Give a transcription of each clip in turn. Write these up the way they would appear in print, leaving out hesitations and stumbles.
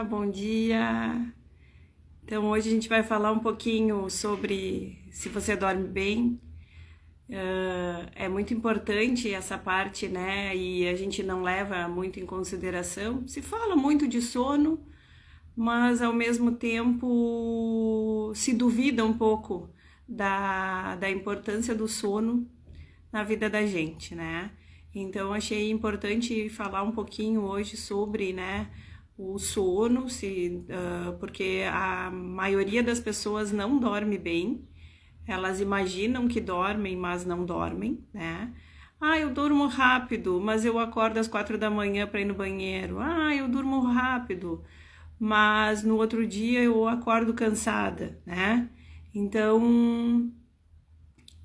Bom dia. Então hoje a gente vai falar um pouquinho sobre se você dorme bem. É muito importante essa parte, né? E a gente não leva muito em consideração. Se fala muito de sono, mas ao mesmo tempo se duvida um pouco da importância do sono na vida da gente, né? Então achei importante falar um pouquinho hoje sobre, né, o sono, porque a maioria das pessoas não dorme bem, elas imaginam que dormem, mas não dormem, né? Ah, eu durmo rápido, mas eu acordo às 4 da manhã para ir no banheiro. Ah, eu durmo rápido, mas no outro dia eu acordo cansada, né? Então,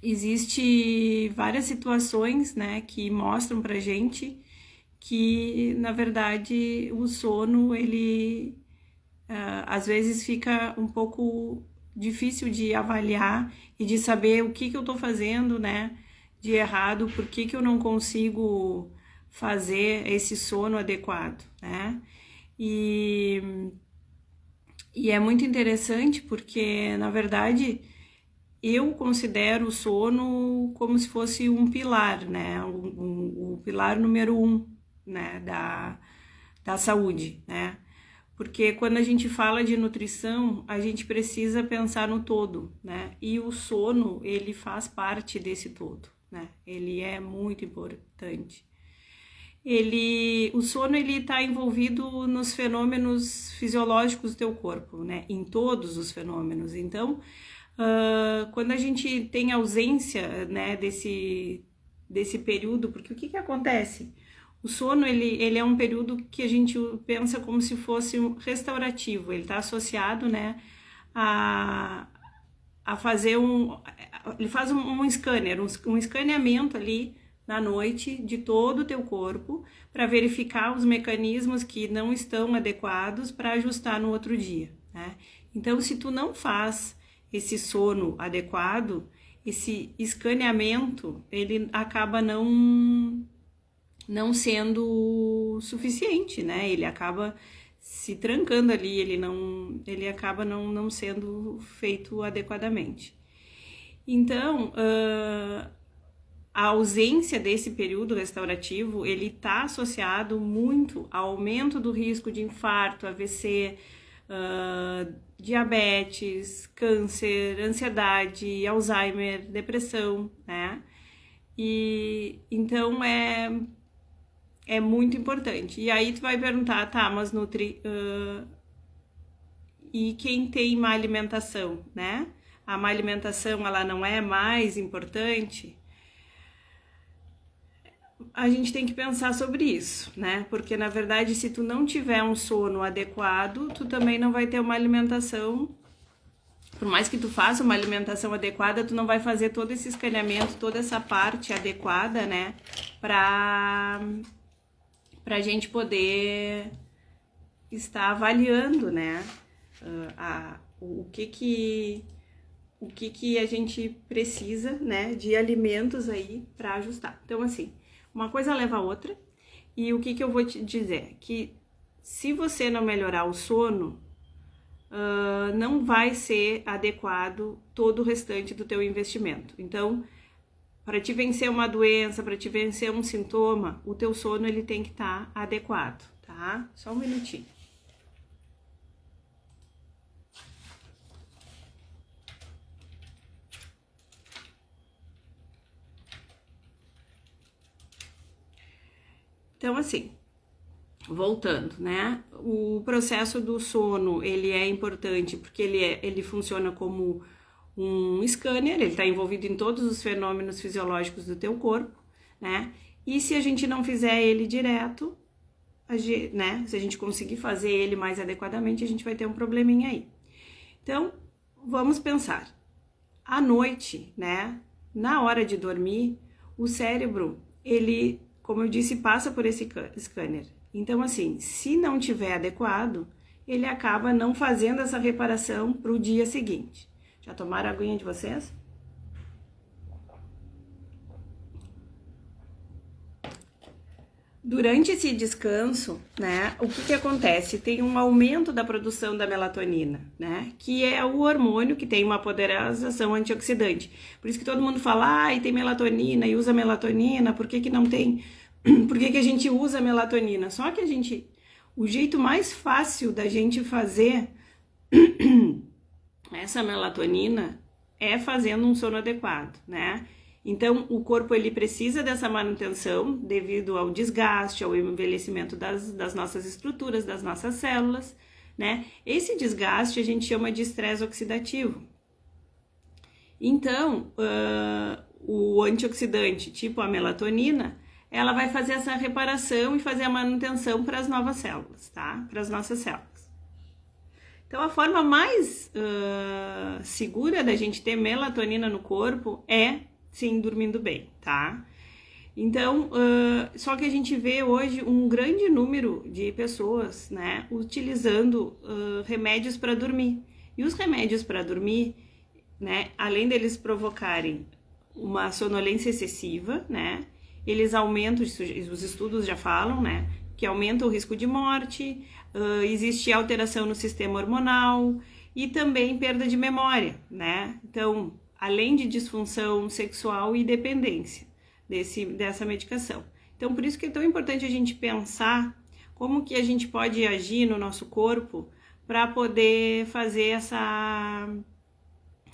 existe várias situações, né, que mostram pra gente que, na verdade, o sono, ele às vezes fica um pouco difícil de avaliar e de saber o que eu tô fazendo, né, de errado, por que eu não consigo fazer esse sono adequado, né? E, e é muito interessante porque, na verdade, eu considero o sono como se fosse um pilar, né? O pilar número um, né? Da saúde, né? Porque quando a gente fala de nutrição, a gente precisa pensar no todo, né? E o sono, ele faz parte desse todo, né? Ele é muito importante. O sono, ele está envolvido nos fenômenos fisiológicos do teu corpo, né? Em todos os fenômenos. Então, quando a gente tem ausência, né, desse período, porque o que acontece? O sono, ele é um período que a gente pensa como se fosse um restaurativo, ele está associado, né, a, a fazer ele faz um scanner, um escaneamento ali na noite de todo o teu corpo para verificar os mecanismos que não estão adequados para ajustar no outro dia, né? Então, se tu não faz esse sono adequado, esse escaneamento, ele acaba não sendo suficiente, né? Ele acaba se trancando ali, ele acaba não sendo feito adequadamente. Então, a ausência desse período restaurativo, ele está associado muito ao aumento do risco de infarto, AVC, diabetes, câncer, ansiedade, Alzheimer, depressão, né? E então é muito importante. E aí tu vai perguntar, tá, mas e quem tem má alimentação, né? A má alimentação, ela não é mais importante? A gente tem que pensar sobre isso, né? Porque, na verdade, se tu não tiver um sono adequado, tu também não vai ter uma alimentação. Por mais que tu faça uma alimentação adequada, tu não vai fazer todo esse escaneamento, toda essa parte adequada, né? Pra gente poder estar avaliando, né? O que a gente precisa, né, de alimentos aí para ajustar. Então, assim, uma coisa leva a outra. E o que eu vou te dizer? Que se você não melhorar o sono, não vai ser adequado todo o restante do teu investimento. Então, para te vencer uma doença, para te vencer um sintoma, o teu sono, ele tem que estar adequado, tá? Só um minutinho. Então, assim, voltando, né? O processo do sono, ele é importante porque ele funciona como um scanner, ele está envolvido em todos os fenômenos fisiológicos do teu corpo, né? E se a gente não fizer ele direto, né? Se a gente conseguir fazer ele mais adequadamente, a gente vai ter um probleminha aí. Então, vamos pensar. À noite, né? Na hora de dormir, o cérebro, ele, como eu disse, passa por esse scanner. Então, assim, se não tiver adequado, ele acaba não fazendo essa reparação para o dia seguinte. Já tomaram a aguinha de vocês? Durante esse descanso, né, o que acontece? Tem um aumento da produção da melatonina, né, que é o hormônio que tem uma poderosa ação antioxidante. Por isso que todo mundo fala, ai, tem melatonina e usa melatonina, por que não tem? Por que a gente usa melatonina? Só que o jeito mais fácil da gente fazer essa melatonina é fazendo um sono adequado, né? Então, o corpo ele precisa dessa manutenção devido ao desgaste, ao envelhecimento das nossas estruturas, das nossas células, né? Esse desgaste a gente chama de estresse oxidativo. Então, o antioxidante, tipo a melatonina, ela vai fazer essa reparação e fazer a manutenção para as novas células, tá? Para as nossas células. Então, a forma mais segura da gente ter melatonina no corpo é sim, dormindo bem, tá? Então, só que a gente vê hoje um grande número de pessoas, né, utilizando remédios para dormir. E os remédios para dormir, né, além deles provocarem uma sonolência excessiva, né, eles aumentam, os estudos já falam, né, que aumenta o risco de morte, existe alteração no sistema hormonal e também perda de memória, né? Então, além de disfunção sexual e dependência dessa medicação. Então, por isso que é tão importante a gente pensar como que a gente pode agir no nosso corpo para poder fazer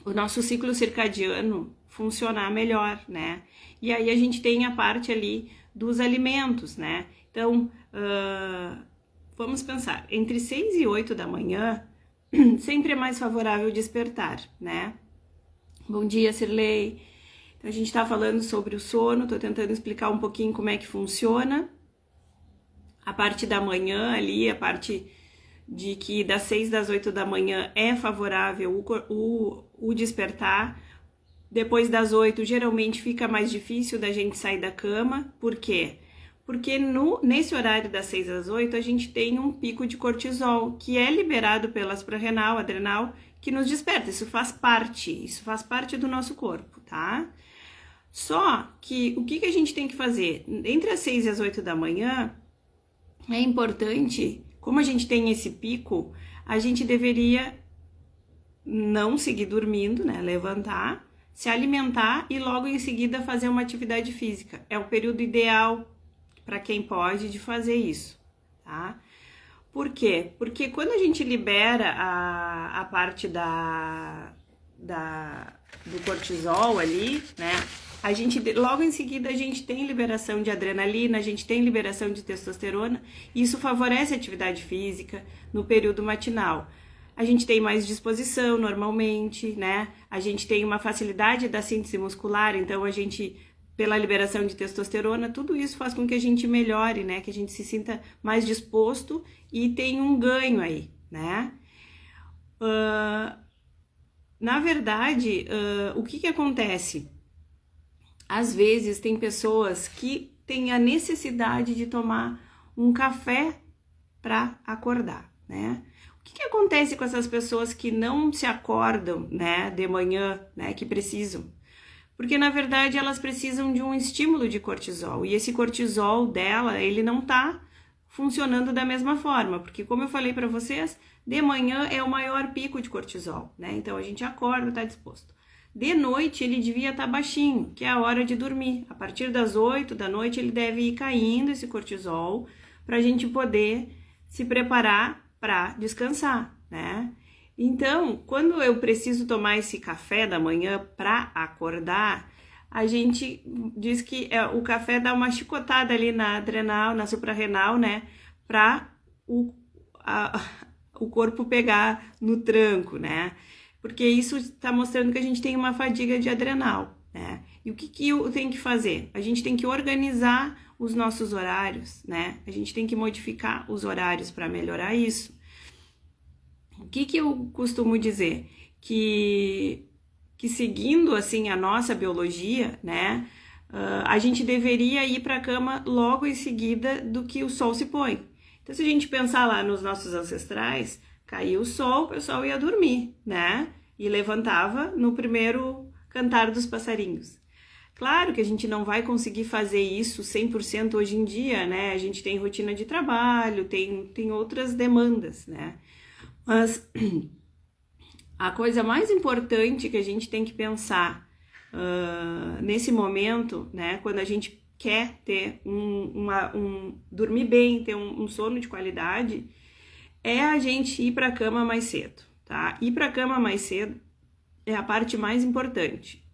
o nosso ciclo circadiano funcionar melhor, né? E aí a gente tem a parte ali dos alimentos, né? Então, vamos pensar, entre 6 e 8 da manhã, sempre é mais favorável despertar, né? Bom dia, Sirlei. Então, a gente tá falando sobre o sono, tô tentando explicar um pouquinho como é que funciona. A parte da manhã ali, a parte de que das 6 das 8 da manhã é favorável o despertar. Depois das 8, geralmente fica mais difícil da gente sair da cama. Por quê? Porque nesse horário das 6 às 8, a gente tem um pico de cortisol, que é liberado pela suprarrenal, adrenal, que nos desperta. Isso faz parte do nosso corpo, tá? Só que o que a gente tem que fazer? Entre as 6 e as 8 da manhã, é importante, como a gente tem esse pico, a gente deveria não seguir dormindo, né? Levantar, se alimentar e logo em seguida fazer uma atividade física. É o período ideal para quem pode de fazer isso, tá? Por quê? Porque quando a gente libera a parte do cortisol ali, né? Logo em seguida a gente tem liberação de adrenalina, a gente tem liberação de testosterona, e isso favorece a atividade física no período matinal. A gente tem mais disposição normalmente, né? A gente tem uma facilidade da síntese muscular, então a gente, pela liberação de testosterona, tudo isso faz com que a gente melhore, né? Que a gente se sinta mais disposto e tem um ganho aí, né? Na verdade, o que acontece? Às vezes tem pessoas que têm a necessidade de tomar um café para acordar, né? O que acontece com essas pessoas que não se acordam, né, de manhã, né, que precisam? Porque, na verdade, elas precisam de um estímulo de cortisol. E esse cortisol dela, ele não tá funcionando da mesma forma. Porque, como eu falei para vocês, de manhã é o maior pico de cortisol, né? Então, a gente acorda, tá disposto. De noite, ele devia estar baixinho, que é a hora de dormir. A partir das 8 da noite, ele deve ir caindo esse cortisol para a gente poder se preparar para descansar, né? Então, quando eu preciso tomar esse café da manhã para acordar, a gente diz que o café dá uma chicotada ali na adrenal, na suprarrenal, né? Para o corpo pegar no tranco, né? Porque isso está mostrando que a gente tem uma fadiga de adrenal, né? E o que eu tenho que fazer? A gente tem que organizar os nossos horários, né? A gente tem que modificar os horários para melhorar isso. O que eu costumo dizer? Que seguindo, assim, a nossa biologia, né? A gente deveria ir para a cama logo em seguida do que o sol se põe. Então, se a gente pensar lá nos nossos ancestrais, caía o sol, o pessoal ia dormir, né? E levantava no primeiro cantar dos passarinhos. Claro que a gente não vai conseguir fazer isso 100% hoje em dia, né? A gente tem rotina de trabalho, tem outras demandas, né? Mas a coisa mais importante que a gente tem que pensar nesse momento, né? Quando a gente quer ter dormir bem, ter um sono de qualidade, é a gente ir para a cama mais cedo, tá? Ir para a cama mais cedo é a parte mais importante.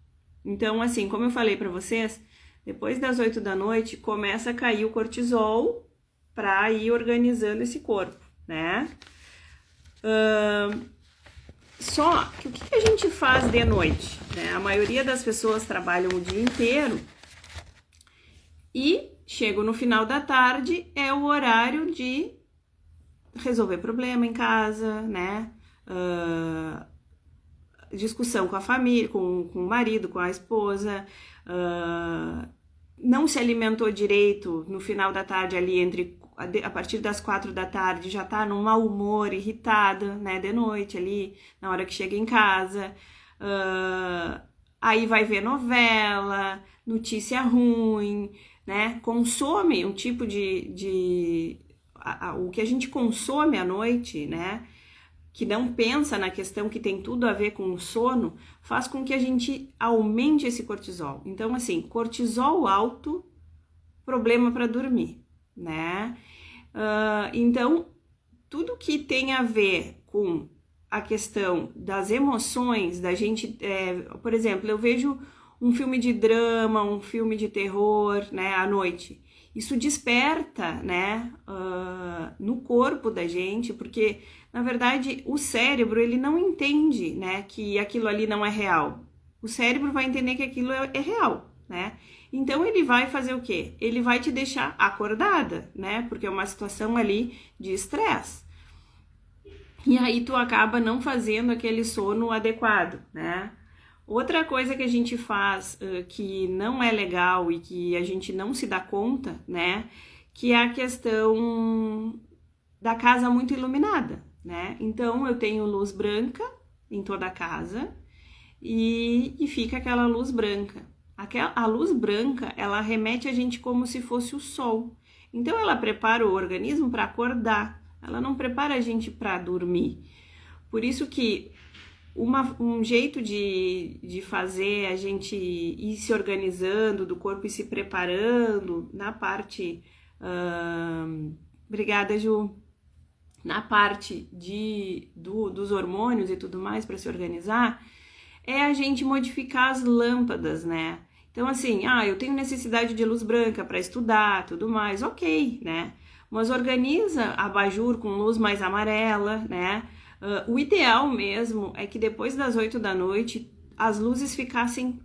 Então, assim, como eu falei para vocês, depois das 8 da noite começa a cair o cortisol para ir organizando esse corpo, né? Só que o que a gente faz de noite, né? A maioria das pessoas trabalham o dia inteiro e chegam no final da tarde, é o horário de resolver problema em casa, né? Discussão com a família, com o marido, com a esposa, não se alimentou direito no final da tarde ali, a partir das 4 da tarde, já tá num mau humor, irritada, né, de noite ali, na hora que chega em casa, aí vai ver novela, notícia ruim, né, consome um tipo o que a gente consome à noite, né, que não pensa na questão que tem tudo a ver com o sono, faz com que a gente aumente esse cortisol. Então, assim, cortisol alto, problema para dormir, né? Então, tudo que tem a ver com a questão das emoções, da gente, por exemplo, eu vejo um filme de drama, um filme de terror, né, à noite. Isso desperta, né, no corpo da gente, porque na verdade o cérebro ele não entende, né, que aquilo ali não é real. O cérebro vai entender que aquilo é real, né? Então ele vai fazer o quê? Ele vai te deixar acordada, né? Porque é uma situação ali de estresse. E aí tu acaba não fazendo aquele sono adequado, né? Outra coisa que a gente faz que não é legal e que a gente não se dá conta, né? Que é a questão da casa muito iluminada, né? Então eu tenho luz branca em toda a casa e fica aquela luz branca. A luz branca, ela remete a gente como se fosse o sol. Então ela prepara o organismo para acordar, ela não prepara a gente para dormir. Por isso que um jeito de fazer a gente ir se organizando do corpo e se preparando na parte... Obrigada, Ju. Na parte dos hormônios e tudo mais para se organizar, é a gente modificar as lâmpadas, né? Então, assim, eu tenho necessidade de luz branca para estudar, tudo mais, ok, né? Mas organiza abajur com luz mais amarela, né? O ideal mesmo é que depois das 8 da noite as luzes ficassem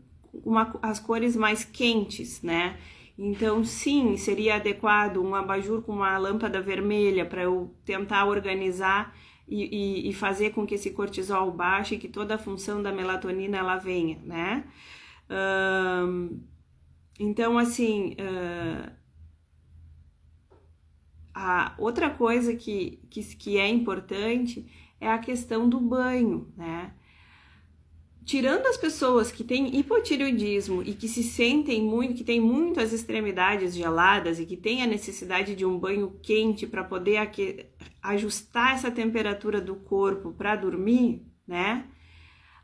as cores mais quentes, né? Então, sim, seria adequado um abajur com uma lâmpada vermelha para eu tentar organizar e fazer com que esse cortisol baixe e que toda a função da melatonina ela venha, né? Então, assim, a outra coisa que é importante é a questão do banho, né? Tirando as pessoas que têm hipotireoidismo e que se sentem muito, que têm muitas extremidades geladas e que têm a necessidade de um banho quente para poder ajustar essa temperatura do corpo para dormir, né?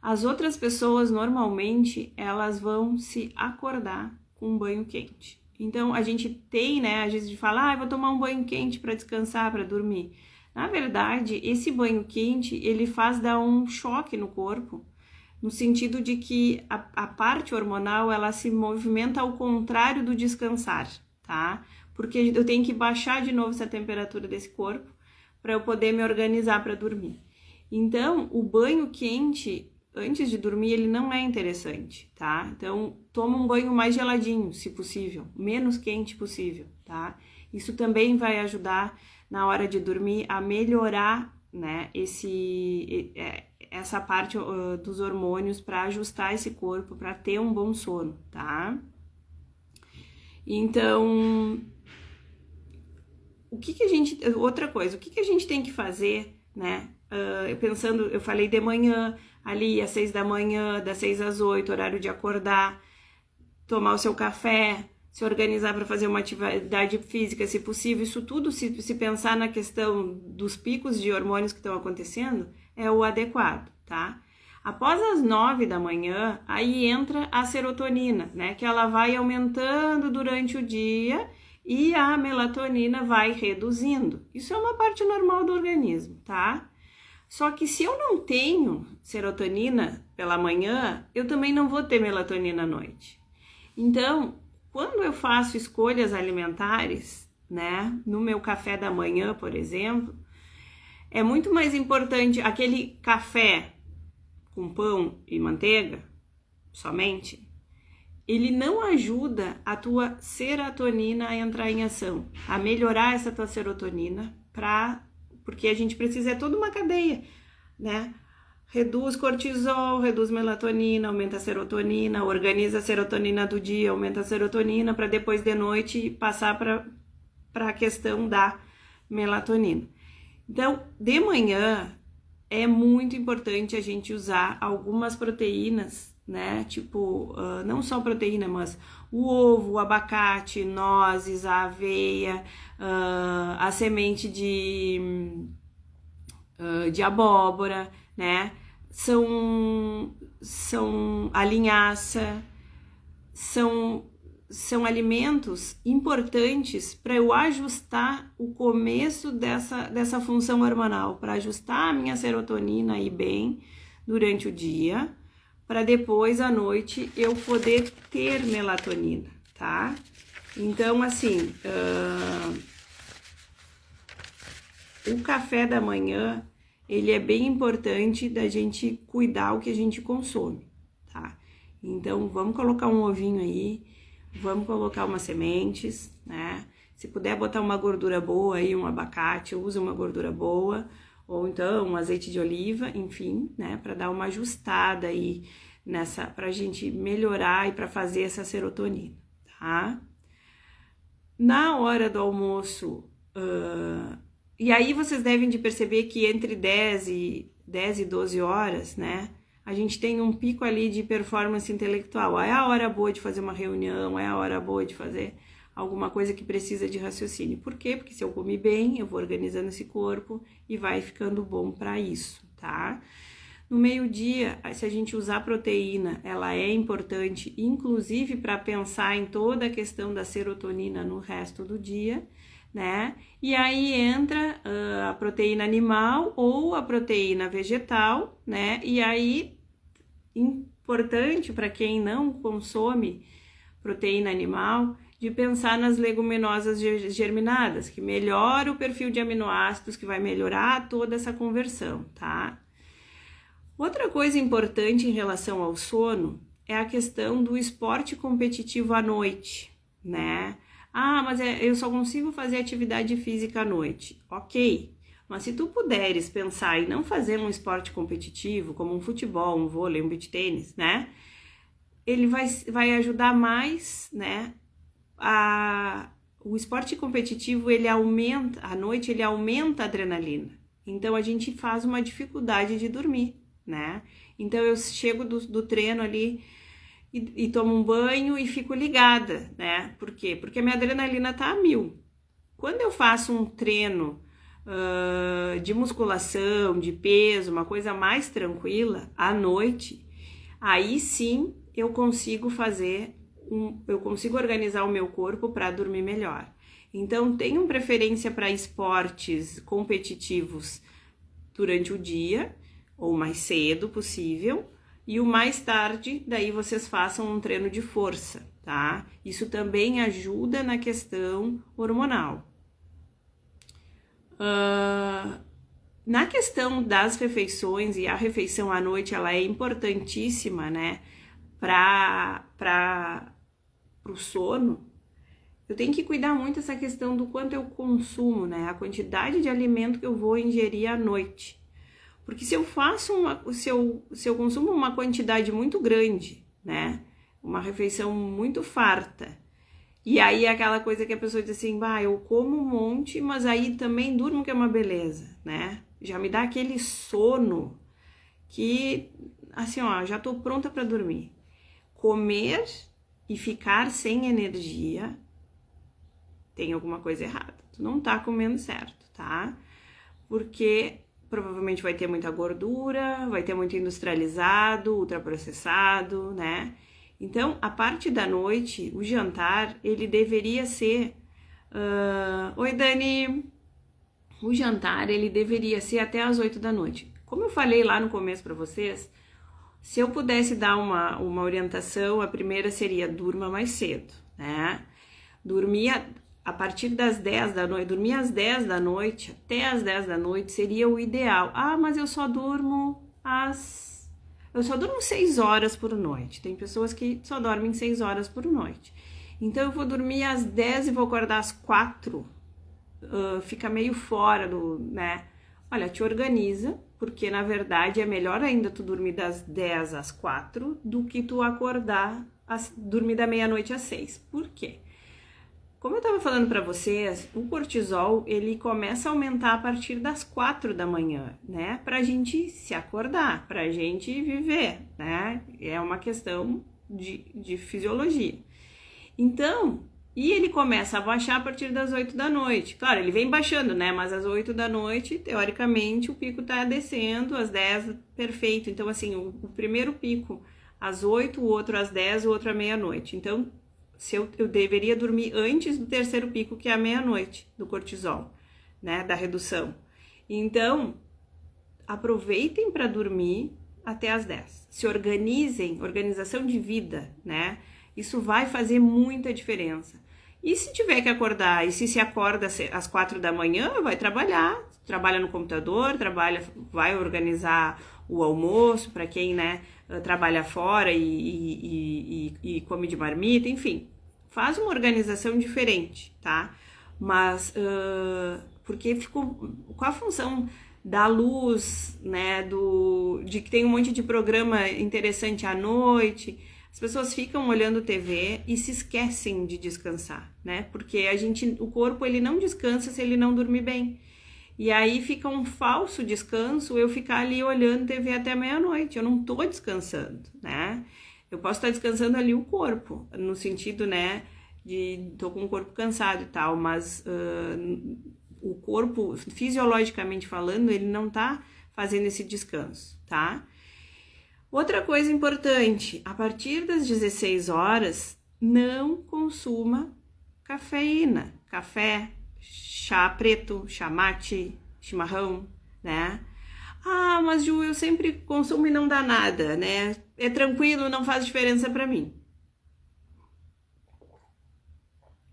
As outras pessoas, normalmente, elas vão se acordar com um banho quente. Então, a gente tem, né, às vezes de falar, vou tomar um banho quente para descansar, para dormir. Na verdade, esse banho quente, ele faz dar um choque no corpo, no sentido de que a parte hormonal, ela se movimenta ao contrário do descansar, tá? Porque eu tenho que baixar de novo essa temperatura desse corpo para eu poder me organizar para dormir. Então, o banho quente, antes de dormir, ele não é interessante, tá? Então, toma um banho mais geladinho, se possível, menos quente possível, tá? Isso também vai ajudar na hora de dormir a melhorar, né, essa parte dos hormônios para ajustar esse corpo, para ter um bom sono, tá? Então, outra coisa, o que a gente tem que fazer, né? Eu falei de manhã, ali às 6 da manhã, das 6 às 8, horário de acordar. tomar o seu café, se organizar para fazer uma atividade física, se possível, isso tudo, se pensar na questão dos picos de hormônios que estão acontecendo, é o adequado, tá? Após as 9 da manhã, aí entra a serotonina, né? Que ela vai aumentando durante o dia e a melatonina vai reduzindo. Isso é uma parte normal do organismo, tá? Só que se eu não tenho serotonina pela manhã, eu também não vou ter melatonina à noite. Então, quando eu faço escolhas alimentares, né, no meu café da manhã, por exemplo, é muito mais importante aquele café com pão e manteiga, somente, ele não ajuda a tua serotonina a entrar em ação, a melhorar essa tua serotonina, porque a gente precisa, é toda uma cadeia, né? Reduz cortisol, reduz melatonina, aumenta a serotonina, organiza a serotonina do dia, aumenta a serotonina para depois de noite passar para a questão da melatonina. Então, de manhã é muito importante a gente usar algumas proteínas, né? Tipo, não só proteína, mas o ovo, o abacate, nozes, a aveia, a semente de abóbora, né? São a linhaça, são alimentos importantes para eu ajustar o começo dessa função hormonal, para ajustar a minha serotonina aí bem durante o dia, para depois à noite eu poder ter melatonina, tá? Então, assim, o café da manhã, ele é bem importante da gente cuidar o que a gente consome, tá? Então, vamos colocar um ovinho aí, vamos colocar umas sementes, né? Se puder botar uma gordura boa aí, um abacate, usa uma gordura boa, ou então um azeite de oliva, enfim, né? Para dar uma ajustada aí pra gente melhorar e para fazer essa serotonina, tá? Na hora do almoço, e aí vocês devem de perceber que entre 10 e 12 horas, né, a gente tem um pico ali de performance intelectual. É a hora boa de fazer uma reunião, é a hora boa de fazer alguma coisa que precisa de raciocínio. Por quê? Porque se eu comer bem, eu vou organizando esse corpo e vai ficando bom para isso, tá? No meio-dia, se a gente usar proteína, ela é importante, inclusive para pensar em toda a questão da serotonina no resto do dia, né? E aí entra a proteína animal ou a proteína vegetal, né? E aí, importante para quem não consome proteína animal, de pensar nas leguminosas germinadas, que melhora o perfil de aminoácidos, que vai melhorar toda essa conversão, tá? Outra coisa importante em relação ao sono é a questão do esporte competitivo à noite, né? Ah, mas eu só consigo fazer atividade física à noite. Ok, mas se tu puderes pensar em não fazer um esporte competitivo, como um futebol, um vôlei, um beach tênis, né? Ele vai ajudar mais, né? O esporte competitivo, ele aumenta, à noite ele aumenta a adrenalina. Então, a gente faz uma dificuldade de dormir, né? Então, eu chego do treino ali e tomo um banho e fico ligada, né? Por quê? Porque a minha adrenalina tá a 1000. Quando eu faço um treino de musculação, de peso, uma coisa mais tranquila, à noite, aí sim eu consigo eu consigo organizar o meu corpo para dormir melhor. Então, tenham preferência para esportes competitivos durante o dia, ou mais cedo possível, e o mais tarde, daí vocês façam um treino de força, tá? Isso também ajuda na questão hormonal. Na questão das refeições, e a refeição à noite, ela é importantíssima, né? Para o sono, eu tenho que cuidar muito dessa questão do quanto eu consumo, né? A quantidade de alimento que eu vou ingerir à noite. Porque se eu se eu consumo uma quantidade muito grande, né? Uma refeição muito farta, e aí é aquela coisa que a pessoa diz assim, eu como um monte, mas aí também durmo, que é uma beleza, né? Já me dá aquele sono que, assim, ó, já tô pronta para dormir. Comer e ficar sem energia, tem alguma coisa errada. Tu não tá comendo certo, tá? Porque provavelmente vai ter muita gordura, vai ter muito industrializado, ultraprocessado, né? Então, a parte da noite, o jantar, ele deveria ser... Oi, Dani! O jantar, ele deveria ser até as 8 da noite. Como eu falei lá no começo para vocês, se eu pudesse dar uma orientação, a primeira seria durma mais cedo, né? Dormir a partir das 10 da noite, dormir às 10 da noite, até às 10 da noite seria o ideal. Ah, mas eu só durmo 6 horas por noite. Tem pessoas que só dormem 6 horas por noite. Então eu vou dormir às 10 e vou acordar às 4. Fica meio fora do, né? Olha, te organiza, porque na verdade é melhor ainda tu dormir das 10 às 4 do que tu acordar, dormir da meia-noite às 6. Por quê? Como eu estava falando para vocês, o cortisol, ele começa a aumentar a partir das 4 da manhã, né? Pra gente se acordar, pra gente viver, né? É uma questão de fisiologia. Então, e ele começa a baixar a partir das 8 da noite. Claro, ele vem baixando, né? Mas às 8 da noite, teoricamente, o pico tá descendo, às 10, perfeito. Então, assim, o primeiro pico às 8, o outro às 10, o outro à meia-noite. Então, eu deveria dormir antes do terceiro pico, que é a meia-noite, do cortisol, né? Da redução. Então, aproveitem para dormir até às 10. Se organizem, organização de vida, né? Isso vai fazer muita diferença. E se tiver que acordar, e se acorda às 4 da manhã, vai trabalhar, trabalha no computador, vai organizar o almoço para quem, né, trabalha fora e come de marmita, enfim, faz uma organização diferente, tá? Mas, porque qual a função da luz, né, de que tem um monte de programa interessante à noite. As pessoas ficam olhando TV e se esquecem de descansar, né? Porque o corpo, ele não descansa se ele não dormir bem. E aí fica um falso descanso eu ficar ali olhando TV até meia-noite. Eu não tô descansando, né? Eu posso estar descansando ali o corpo, no sentido, né, tô com o corpo cansado e tal, mas o corpo, fisiologicamente falando, ele não tá fazendo esse descanso, tá? Outra coisa importante, a partir das 16 horas, não consuma cafeína, café, chá preto, chá mate, chimarrão, né? Ah, mas Ju, eu sempre consumo e não dá nada, né? É tranquilo, não faz diferença para mim.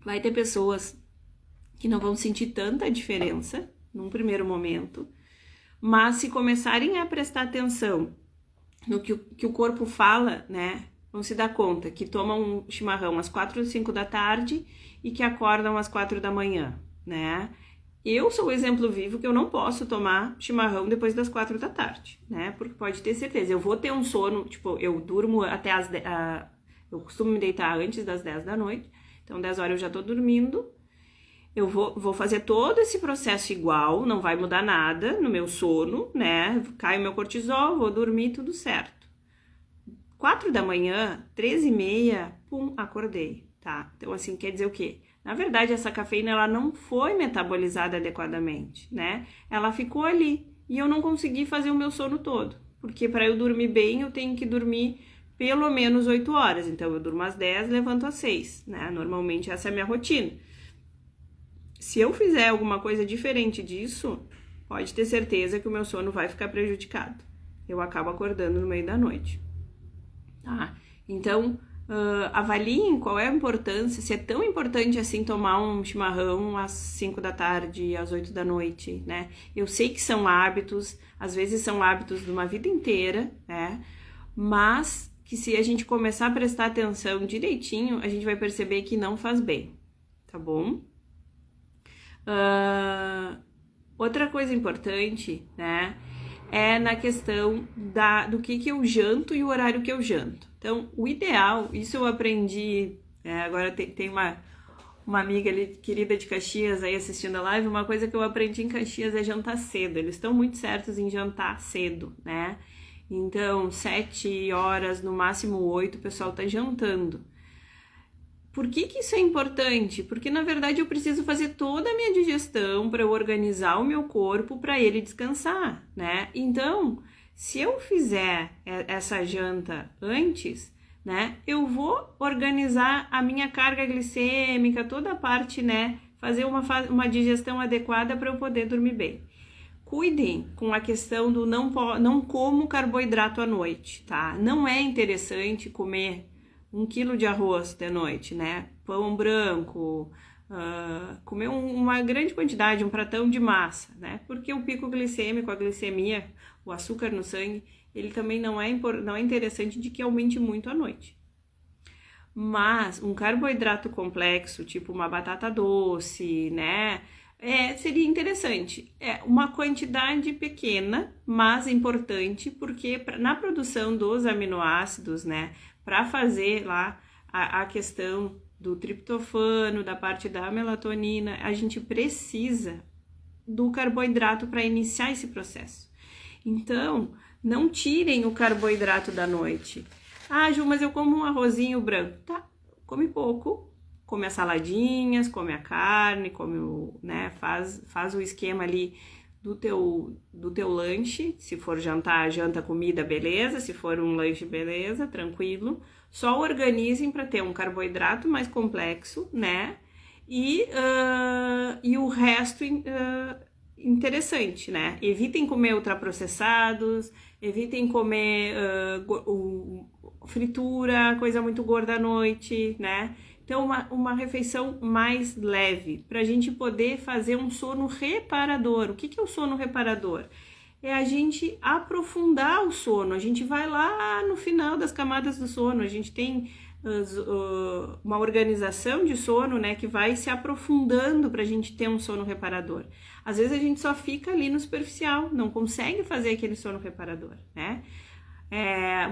Vai ter pessoas que não vão sentir tanta diferença num primeiro momento, mas se começarem a prestar atenção no que o corpo fala, né, vão se dar conta que tomam um chimarrão às 4 ou 5 da tarde e que acordam às 4 da manhã, né? Eu sou o exemplo vivo que eu não posso tomar chimarrão depois das 4 da tarde, né? Porque pode ter certeza, eu vou ter um sono, tipo, eu durmo até eu costumo me deitar antes das 10 da noite, então 10 horas eu já tô dormindo. Eu vou fazer todo esse processo igual, não vai mudar nada no meu sono, né? Cai o meu cortisol, vou dormir, tudo certo. 4 da manhã, 13h30, pum, acordei, tá? Então, assim, quer dizer o quê? Na verdade, essa cafeína, ela não foi metabolizada adequadamente, né? Ela ficou ali e eu não consegui fazer o meu sono todo. Porque para eu dormir bem, eu tenho que dormir pelo menos 8 horas. Então, eu durmo às 10, levanto às 6, né? Normalmente, essa é a minha rotina. Se eu fizer alguma coisa diferente disso, pode ter certeza que o meu sono vai ficar prejudicado. Eu acabo acordando no meio da noite, tá? Então, avaliem qual é a importância, se é tão importante assim tomar um chimarrão às 5 da tarde, às 8 da noite, né? Eu sei que são hábitos, às vezes são hábitos de uma vida inteira, né? Mas que se a gente começar a prestar atenção direitinho, a gente vai perceber que não faz bem, tá bom? Outra coisa importante, né, é na questão do que eu janto e o horário que eu janto. Então, o ideal, isso eu aprendi, agora tem uma amiga ali, querida de Caxias aí assistindo a live, uma coisa que eu aprendi em Caxias é jantar cedo. Eles estão muito certos em jantar cedo, né? Então, 7 horas, no máximo 8, o pessoal tá jantando. Por que que isso é importante? Porque na verdade eu preciso fazer toda a minha digestão para eu organizar o meu corpo para ele descansar, né? Então, se eu fizer essa janta antes, né, eu vou organizar a minha carga glicêmica, toda a parte, né, fazer uma digestão adequada para eu poder dormir bem. Cuidem com a questão do não como carboidrato à noite, tá? Não é interessante comer 1 quilo de arroz de noite, né? Pão branco, comer uma grande quantidade, um pratão de massa, né? Porque o pico glicêmico, a glicemia, o açúcar no sangue, ele também não é interessante de que aumente muito à noite. Mas um carboidrato complexo, tipo uma batata doce, né? Seria interessante. É uma quantidade pequena, mas importante, porque na produção dos aminoácidos, né? Para fazer lá a questão do triptofano, da parte da melatonina, a gente precisa do carboidrato para iniciar esse processo. Então, não tirem o carboidrato da noite. Ah, Ju, mas eu como um arrozinho branco. Tá, come pouco, come as saladinhas, come a carne, né, faz o esquema ali do teu lanche. Se for jantar, janta, comida, beleza. Se for um lanche, beleza, tranquilo. Só organizem para ter um carboidrato mais complexo, né? E o resto interessante, né? Evitem comer ultraprocessados, evitem comer fritura, coisa muito gorda à noite, né? Então, uma refeição mais leve, para a gente poder fazer um sono reparador. O que é o sono reparador? É a gente aprofundar o sono, a gente vai lá no final das camadas do sono, a gente tem uma organização de sono, né, que vai se aprofundando para a gente ter um sono reparador. Às vezes a gente só fica ali no superficial, não consegue fazer aquele sono reparador, né?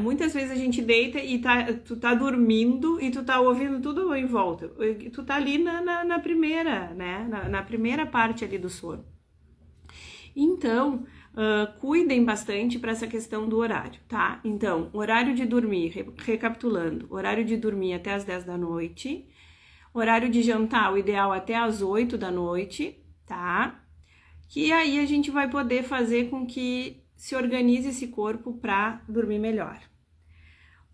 Muitas vezes a gente deita e tu tá dormindo e tu tá ouvindo tudo em volta. Tu tá ali na primeira, né? Na primeira parte ali do sono. Então, cuidem bastante para essa questão do horário, tá? Então, horário de dormir, recapitulando, horário de dormir até as 10 da noite, horário de jantar, o ideal até as 8 da noite, tá? Que aí a gente vai poder fazer com que se organize esse corpo para dormir melhor.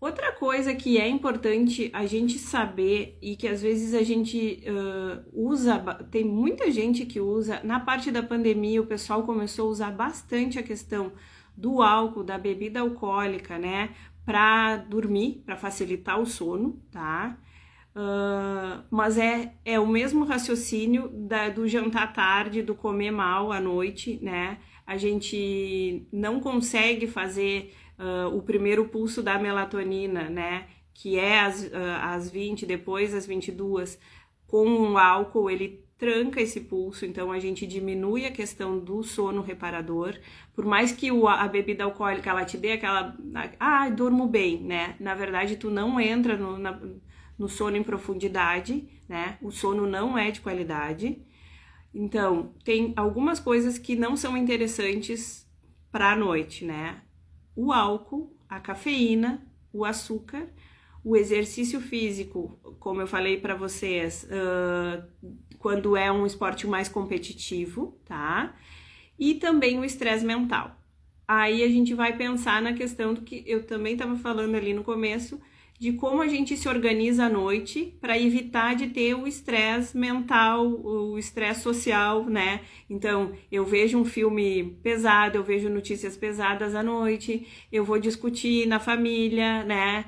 Outra coisa que é importante a gente saber e que às vezes a gente usa, tem muita gente que usa, na parte da pandemia o pessoal começou a usar bastante a questão do álcool, da bebida alcoólica, né, para dormir, para facilitar o sono, tá? Mas é o mesmo raciocínio do jantar tarde, do comer mal à noite, né? A gente não consegue fazer o primeiro pulso da melatonina, né? Que é às 20, depois às 22, com o álcool ele tranca esse pulso, então a gente diminui a questão do sono reparador. Por mais que a bebida alcoólica ela te dê aquela, durmo bem, né? Na verdade, tu não entra no sono em profundidade, né? O sono não é de qualidade. Então, tem algumas coisas que não são interessantes para a noite, né? O álcool, a cafeína, o açúcar, o exercício físico, como eu falei para vocês, quando é um esporte mais competitivo, tá? E também o estresse mental. Aí a gente vai pensar na questão do que eu também estava falando ali no começo, de como a gente se organiza à noite para evitar de ter o estresse mental, o estresse social, né? Então, eu vejo um filme pesado, eu vejo notícias pesadas à noite, eu vou discutir na família, né?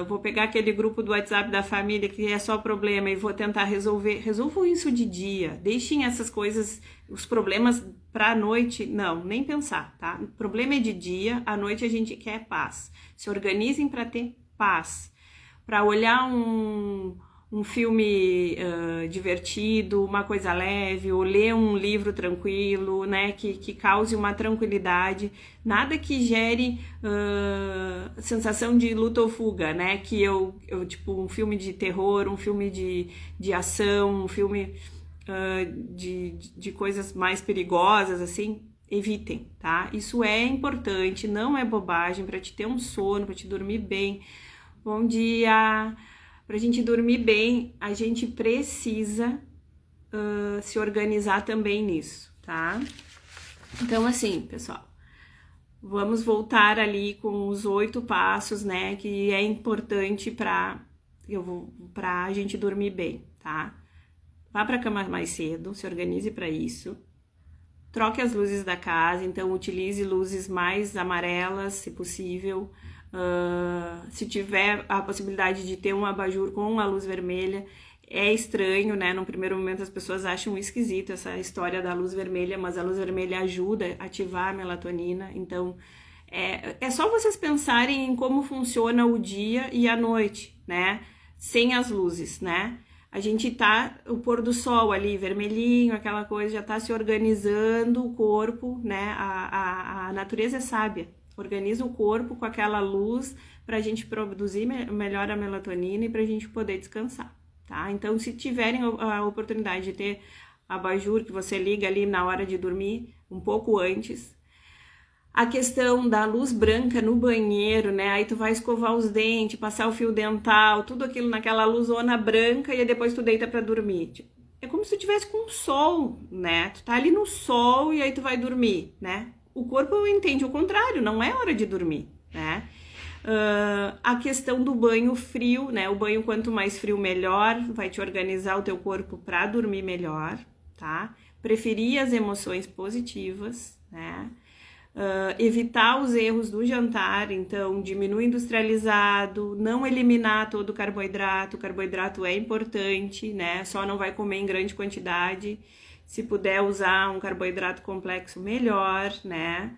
Vou pegar aquele grupo do WhatsApp da família que é só problema e vou tentar resolver. Resolvam isso de dia, deixem essas coisas, os problemas para a noite, não, nem pensar, tá? O problema é de dia, à noite a gente quer paz. Se organizem para ter paz, para olhar um filme divertido, uma coisa leve, ou ler um livro tranquilo, né, que cause uma tranquilidade, nada que gere sensação de luta ou fuga, né, que eu tipo um filme de terror, um filme de ação, um filme de coisas mais perigosas, assim, evitem, tá? Isso é importante, não é bobagem, para te ter um sono, para te dormir bem. Bom dia, Pra gente dormir bem, a gente precisa se organizar também nisso, tá? Então, assim, pessoal, vamos voltar ali com os 8 passos, né, que é importante pra a gente dormir bem, tá? Vá pra cama mais cedo, se organize para isso. Troque as luzes da casa, então utilize luzes mais amarelas, se possível. Se tiver a possibilidade de ter um abajur com uma luz vermelha, é estranho, né? No primeiro momento as pessoas acham esquisito essa história da luz vermelha, mas a luz vermelha ajuda a ativar a melatonina. Então, é só vocês pensarem em como funciona o dia e a noite, né? Sem as luzes, né? A gente o pôr do sol ali, vermelhinho, aquela coisa, já tá se organizando o corpo, né? A natureza é sábia, organiza o corpo com aquela luz pra gente produzir melhor a melatonina e pra gente poder descansar, tá? Então, se tiverem a oportunidade de ter abajur que você liga ali na hora de dormir, um pouco antes. A questão da luz branca no banheiro, né? Aí tu vai escovar os dentes, passar o fio dental, tudo aquilo naquela luzona branca e depois tu deita pra dormir. É como se tu tivesse com sol, né? Tu tá ali no sol e aí tu vai dormir, né? O corpo entende o contrário, não é hora de dormir, né? A questão do banho frio, né? O banho quanto mais frio melhor, vai te organizar o teu corpo pra dormir melhor, tá? Preferir as emoções positivas, né? Evitar os erros do jantar, então diminuir industrializado, não eliminar todo o carboidrato é importante, né? Só não vai comer em grande quantidade, se puder usar um carboidrato complexo melhor, né?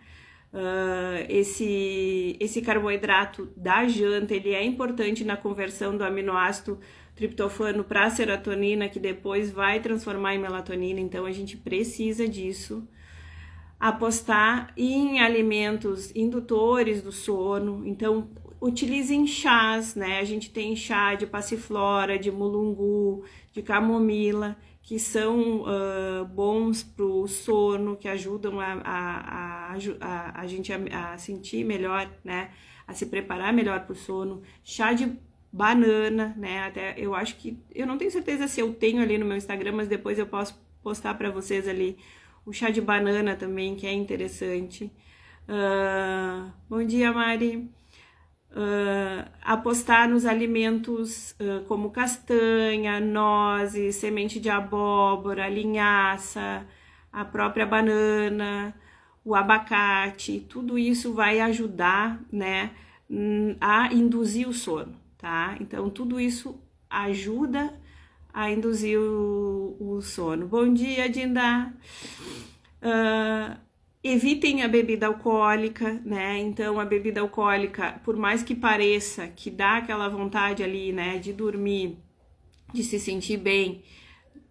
Esse carboidrato da janta, ele é importante na conversão do aminoácido triptofano para serotonina, que depois vai transformar em melatonina, então a gente precisa disso. Apostar em alimentos indutores do sono, então utilizem chás, né? A gente tem chá de passiflora, de mulungu, de camomila, que são bons para o sono, que ajudam a gente a sentir melhor, né? A se preparar melhor para o sono. Chá de banana, né? Até eu acho que, eu não tenho certeza se eu tenho ali no meu Instagram, mas depois eu posso postar para vocês ali o chá de banana também, que é interessante. Bom dia, Mari. Apostar nos alimentos como castanha, nozes, semente de abóbora, linhaça, a própria banana, o abacate, tudo isso vai ajudar, né, a induzir o sono, tá? Então, tudo isso ajuda a induzir o sono. Bom dia, Dinda. Evitem a bebida alcoólica, né? Então, a bebida alcoólica, por mais que pareça que dá aquela vontade ali, né, de dormir, de se sentir bem,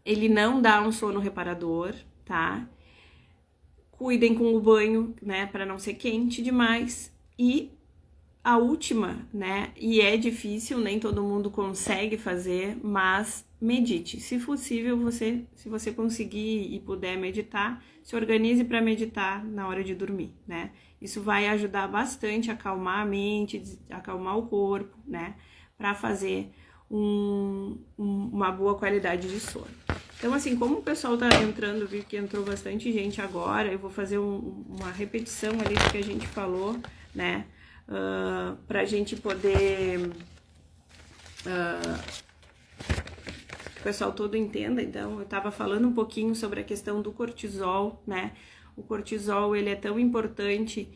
ele não dá um sono reparador, tá? Cuidem com o banho, né, para não ser quente demais. E a última, né, e é difícil, nem todo mundo consegue fazer, mas medite. Se possível, se você conseguir e puder meditar, se organize para meditar na hora de dormir, né? Isso vai ajudar bastante a acalmar a mente, acalmar o corpo, né? Para fazer uma boa qualidade de sono. Então, assim, como o pessoal tá entrando, vi que entrou bastante gente agora, eu vou fazer uma repetição ali do que a gente falou, né? Pra gente poder que o pessoal todo entenda. Então, eu tava falando um pouquinho sobre a questão do cortisol, né? O cortisol, ele é tão importante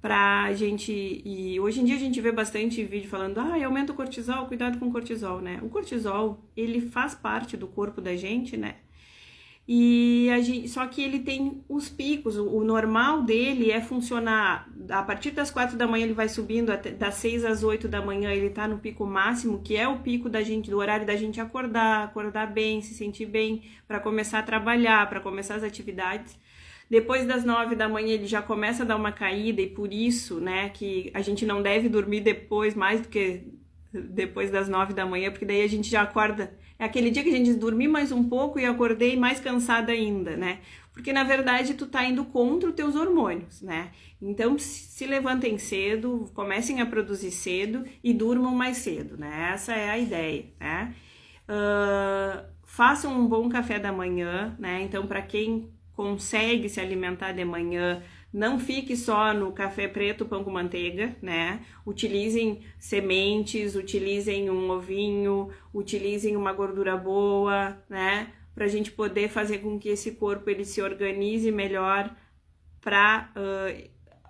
pra gente, e hoje em dia a gente vê bastante vídeo falando, aumenta o cortisol, cuidado com o cortisol, né? O cortisol, ele faz parte do corpo da gente, né? E só que ele tem os picos, o normal dele é funcionar, a partir das 4 da manhã ele vai subindo, até, das 6 às 8 da manhã ele tá no pico máximo, que é o pico da gente, do horário da gente acordar bem, se sentir bem, para começar a trabalhar, para começar as atividades. Depois das 9 da manhã ele já começa a dar uma caída, e por isso, né, que a gente não deve dormir depois, mais do que depois das 9 da manhã, porque daí a gente já acorda. É aquele dia que a gente dormiu mais um pouco e acordei mais cansada ainda, né? Porque na verdade tu tá indo contra os teus hormônios, né? Então se levantem cedo, comecem a produzir cedo e durmam mais cedo, né? Essa é a ideia, né? Façam um bom café da manhã, né? Então para quem consegue se alimentar de manhã, não fique só no café preto, pão com manteiga, né? Utilizem sementes, utilizem um ovinho, utilizem uma gordura boa, né? Para a gente poder fazer com que esse corpo ele se organize melhor para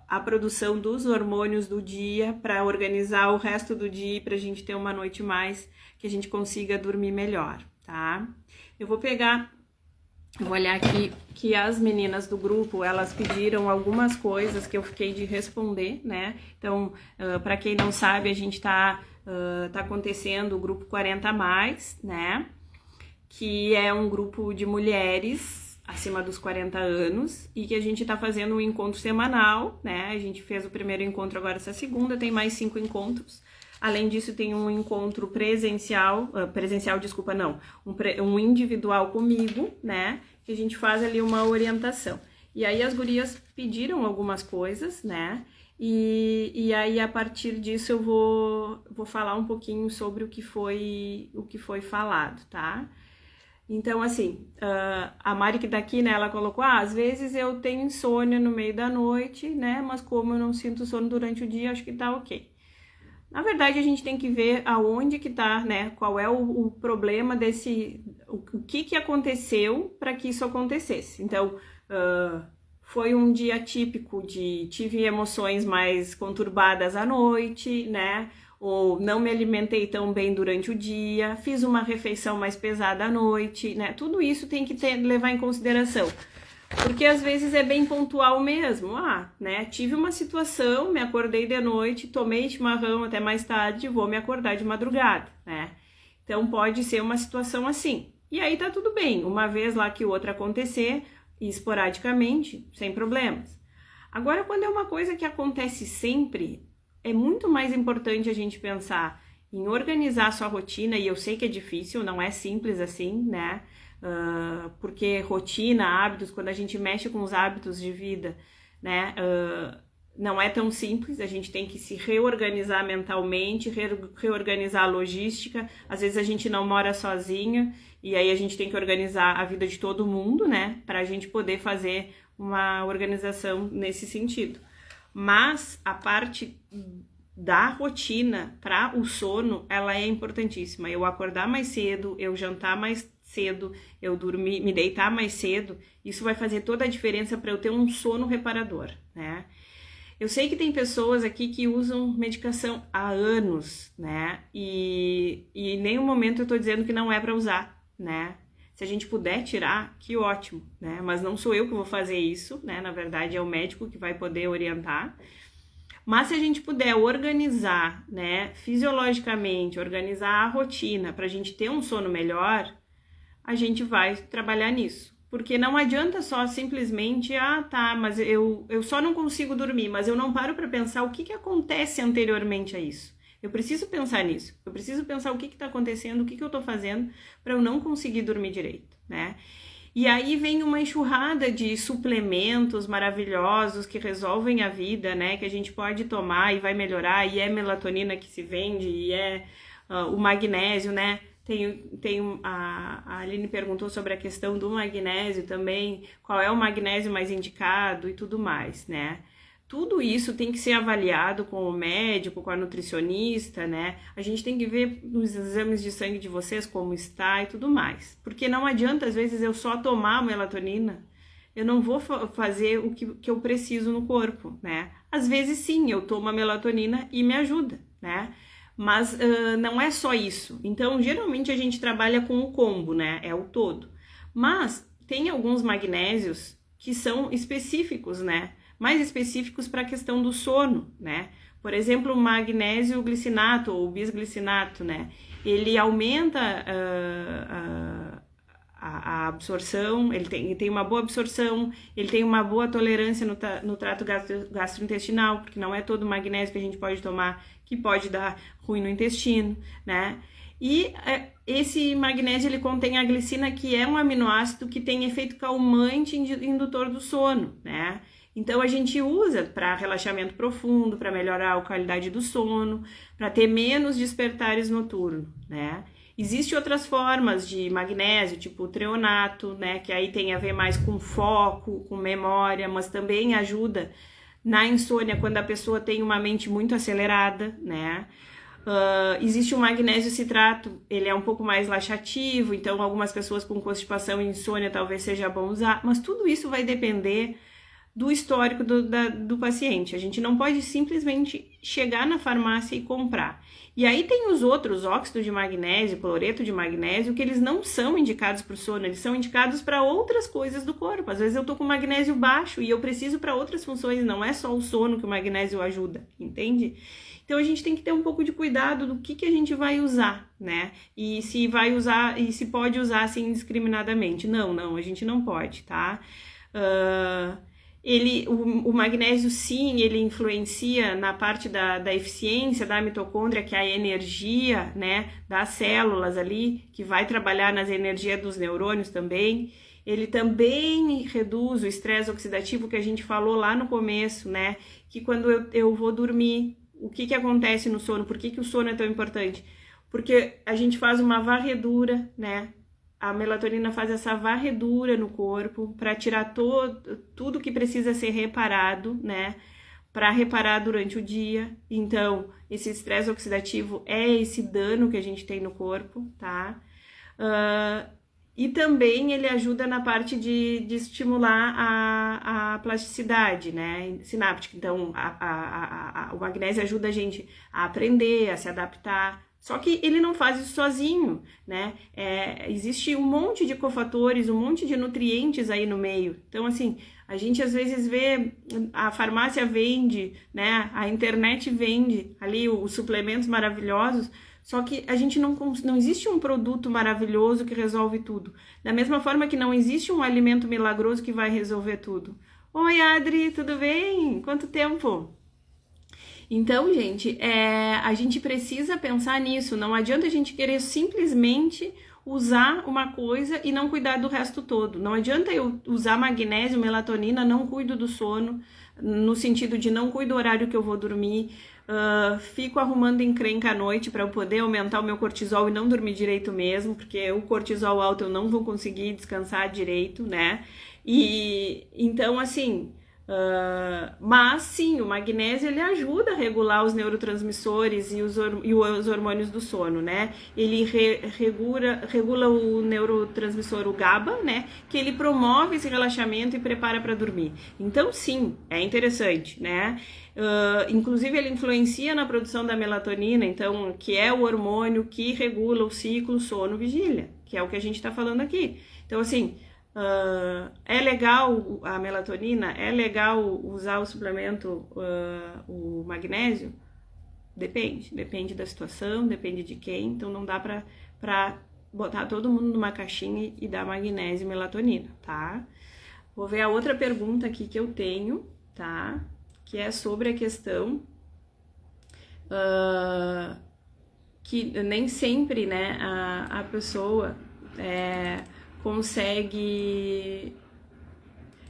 a produção dos hormônios do dia, para organizar o resto do dia, para a gente ter uma noite mais, que a gente consiga dormir melhor, tá? Eu vou olhar aqui que as meninas do grupo, elas pediram algumas coisas que eu fiquei de responder, né? Então, para quem não sabe, a gente tá acontecendo o grupo 40+, né? Que é um grupo de mulheres acima dos 40 anos e que a gente tá fazendo um encontro semanal, né? A gente fez o primeiro encontro agora essa segunda, tem mais 5 encontros. Além disso, tem um encontro um individual comigo, né? Que a gente faz ali uma orientação. E aí as gurias pediram algumas coisas, né? E aí a partir disso eu vou falar um pouquinho sobre o que foi falado, tá? Então, assim, a Mari que tá aqui, né, ela colocou, às vezes eu tenho insônia no meio da noite, né, mas como eu não sinto sono durante o dia, acho que tá ok. Na verdade, a gente tem que ver aonde que tá, né, qual é o problema o que aconteceu para que isso acontecesse. Então, foi um dia típico tive emoções mais conturbadas à noite, né, ou não me alimentei tão bem durante o dia, fiz uma refeição mais pesada à noite, né, tudo isso tem que levar em consideração. Porque às vezes é bem pontual mesmo, né, tive uma situação, me acordei de noite, tomei chimarrão até mais tarde, vou me acordar de madrugada, né, então pode ser uma situação assim, e aí tá tudo bem, uma vez lá que outra acontecer, esporadicamente, sem problemas. Agora, quando é uma coisa que acontece sempre, é muito mais importante a gente pensar em organizar a sua rotina, e eu sei que é difícil, não é simples assim, né, porque rotina, hábitos, quando a gente mexe com os hábitos de vida, né, não é tão simples, a gente tem que se reorganizar mentalmente, reorganizar a logística, às vezes a gente não mora sozinha, e aí a gente tem que organizar a vida de todo mundo, né, para a gente poder fazer uma organização nesse sentido. Mas a parte da rotina para o sono, ela é importantíssima. Eu acordar mais cedo, eu jantar mais cedo, eu dormir, me deitar mais cedo, isso vai fazer toda a diferença para eu ter um sono reparador, né? Eu sei que tem pessoas aqui que usam medicação há anos, né? E em nenhum momento eu tô dizendo que não é para usar, né? Se a gente puder tirar, que ótimo, né? Mas não sou eu que vou fazer isso, né? Na verdade é o médico que vai poder orientar. Mas se a gente puder organizar, né, fisiologicamente, organizar a rotina para a gente ter um sono melhor, a gente vai trabalhar nisso. Porque não adianta só simplesmente, mas eu só não consigo dormir, mas eu não paro para pensar o que acontece anteriormente a isso. Eu preciso pensar nisso, eu preciso pensar o que está acontecendo, o que eu estou fazendo para eu não conseguir dormir direito, né? E aí vem uma enxurrada de suplementos maravilhosos que resolvem a vida, né? Que a gente pode tomar e vai melhorar, e é melatonina que se vende, e é o magnésio, né? A Aline perguntou sobre a questão do magnésio também, qual é o magnésio mais indicado e tudo mais, né? Tudo isso tem que ser avaliado com o médico, com a nutricionista, né? A gente tem que ver nos exames de sangue de vocês como está e tudo mais. Porque não adianta, às vezes, eu só tomar melatonina, eu não vou fazer o que eu preciso no corpo, né? Às vezes, sim, eu tomo a melatonina e me ajuda, né? Mas não é só isso. Então, geralmente, a gente trabalha com o combo, né? É o todo. Mas tem alguns magnésios que são específicos, né? Mais específicos para a questão do sono, né? Por exemplo, o magnésio glicinato ou bisglicinato, né? Ele aumenta a absorção, ele tem uma boa absorção, ele tem uma boa tolerância no trato gastrointestinal, porque não é todo magnésio que a gente pode tomar que pode dar ruim no intestino, né? E esse magnésio, ele contém a glicina, que é um aminoácido que tem efeito calmante e indutor do sono, né? Então, a gente usa para relaxamento profundo, para melhorar a qualidade do sono, para ter menos despertares noturnos, né? Existem outras formas de magnésio, tipo o treonato, né? Que aí tem a ver mais com foco, com memória, mas também ajuda na insônia quando a pessoa tem uma mente muito acelerada, né? Existe o magnésio citrato, ele é um pouco mais laxativo, então algumas pessoas com constipação e insônia talvez seja bom usar, mas tudo isso vai depender do histórico do paciente. A gente não pode simplesmente chegar na farmácia e comprar. E aí tem os outros, óxido de magnésio, cloreto de magnésio, que eles não são indicados para o sono, eles são indicados para outras coisas do corpo. Às vezes eu tô com magnésio baixo e eu preciso para outras funções, não é só o sono que o magnésio ajuda, entende? Então a gente tem que ter um pouco de cuidado do que a gente vai usar, né? E se vai usar, e se pode usar assim indiscriminadamente. Não, a gente não pode, tá? O magnésio, sim, ele influencia na parte da eficiência da mitocôndria, que é a energia, né, das células ali, que vai trabalhar nas energias dos neurônios também. Ele também reduz o estresse oxidativo que a gente falou lá no começo, né, que quando eu vou dormir, o que acontece no sono? Por que o sono é tão importante? Porque a gente faz uma varredura, né? A melatonina faz essa varredura no corpo para tirar tudo que precisa ser reparado, né? Para reparar durante o dia. Então, esse estresse oxidativo é esse dano que a gente tem no corpo, tá? E também ele ajuda na parte de estimular a plasticidade, né, sináptica. Então, o magnésio ajuda a gente a aprender, a se adaptar. Só que ele não faz isso sozinho, né? Existe um monte de cofatores, um monte de nutrientes aí no meio. Então, assim, a gente às vezes vê, a farmácia vende, né? A internet vende ali os suplementos maravilhosos, só que a gente não existe um produto maravilhoso que resolve tudo. Da mesma forma que não existe um alimento milagroso que vai resolver tudo. Oi, Adri, tudo bem? Quanto tempo? Então, gente, a gente precisa pensar nisso. Não adianta a gente querer simplesmente usar uma coisa e não cuidar do resto todo. Não adianta eu usar magnésio, melatonina, não cuido do sono, no sentido de não cuido do horário que eu vou dormir, fico arrumando encrenca à noite para eu poder aumentar o meu cortisol e não dormir direito mesmo, porque o cortisol alto eu não vou conseguir descansar direito, né? E então, assim... mas sim, o magnésio ele ajuda a regular os neurotransmissores e os hormônios do sono, né? Ele regula o neurotransmissor, o GABA, né? Que ele promove esse relaxamento e prepara para dormir. Então, sim, é interessante, né? Inclusive, ele influencia na produção da melatonina, então, que é o hormônio que regula o ciclo sono-vigília, que é o que a gente está falando aqui. Então, assim... é legal a melatonina? É legal usar o suplemento, o magnésio? Depende da situação, depende de quem, então não dá pra botar todo mundo numa caixinha e dar magnésio e melatonina, tá? Vou ver a outra pergunta aqui que eu tenho, tá? Que é sobre a questão que nem sempre, né, a pessoa consegue...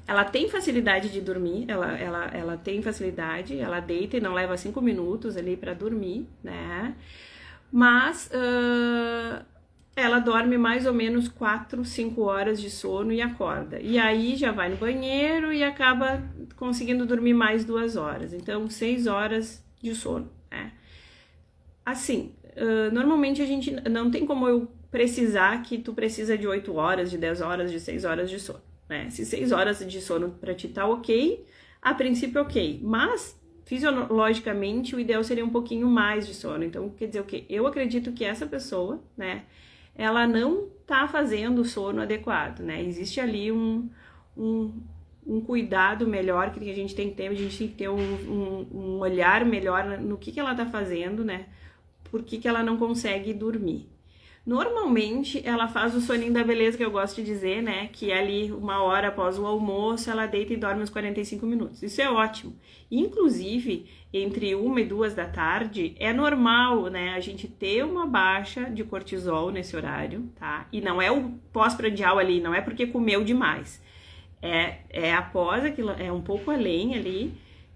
Ela tem facilidade de dormir, ela tem facilidade, ela deita e não leva 5 minutos ali para dormir, né? Mas ela dorme mais ou menos 4, 5 horas de sono e acorda. E aí já vai no banheiro e acaba conseguindo dormir mais 2 horas. Então, 6 horas de sono, né? Assim, normalmente a gente não tem como eu precisar que tu precisa de 8 horas, de 10 horas, de 6 horas de sono, né? Se 6 horas de sono pra ti tá ok, a princípio ok, mas fisiologicamente o ideal seria um pouquinho mais de sono. Então, quer dizer o quê? Eu acredito que essa pessoa, né, ela não tá fazendo o sono adequado, né? Existe ali um cuidado melhor que a gente tem que ter, a gente tem que ter um olhar melhor no que ela tá fazendo, né? Por que ela não consegue dormir. Normalmente ela faz o soninho da beleza, que eu gosto de dizer, né? Que é ali 1 hora após o almoço, ela deita e dorme uns 45 minutos. Isso é ótimo. Inclusive, entre 1 e 2 da tarde, é normal, né? A gente ter uma baixa de cortisol nesse horário, tá? E não é o pós-prandial ali, não é porque comeu demais. É após aquilo, é um pouco além ali,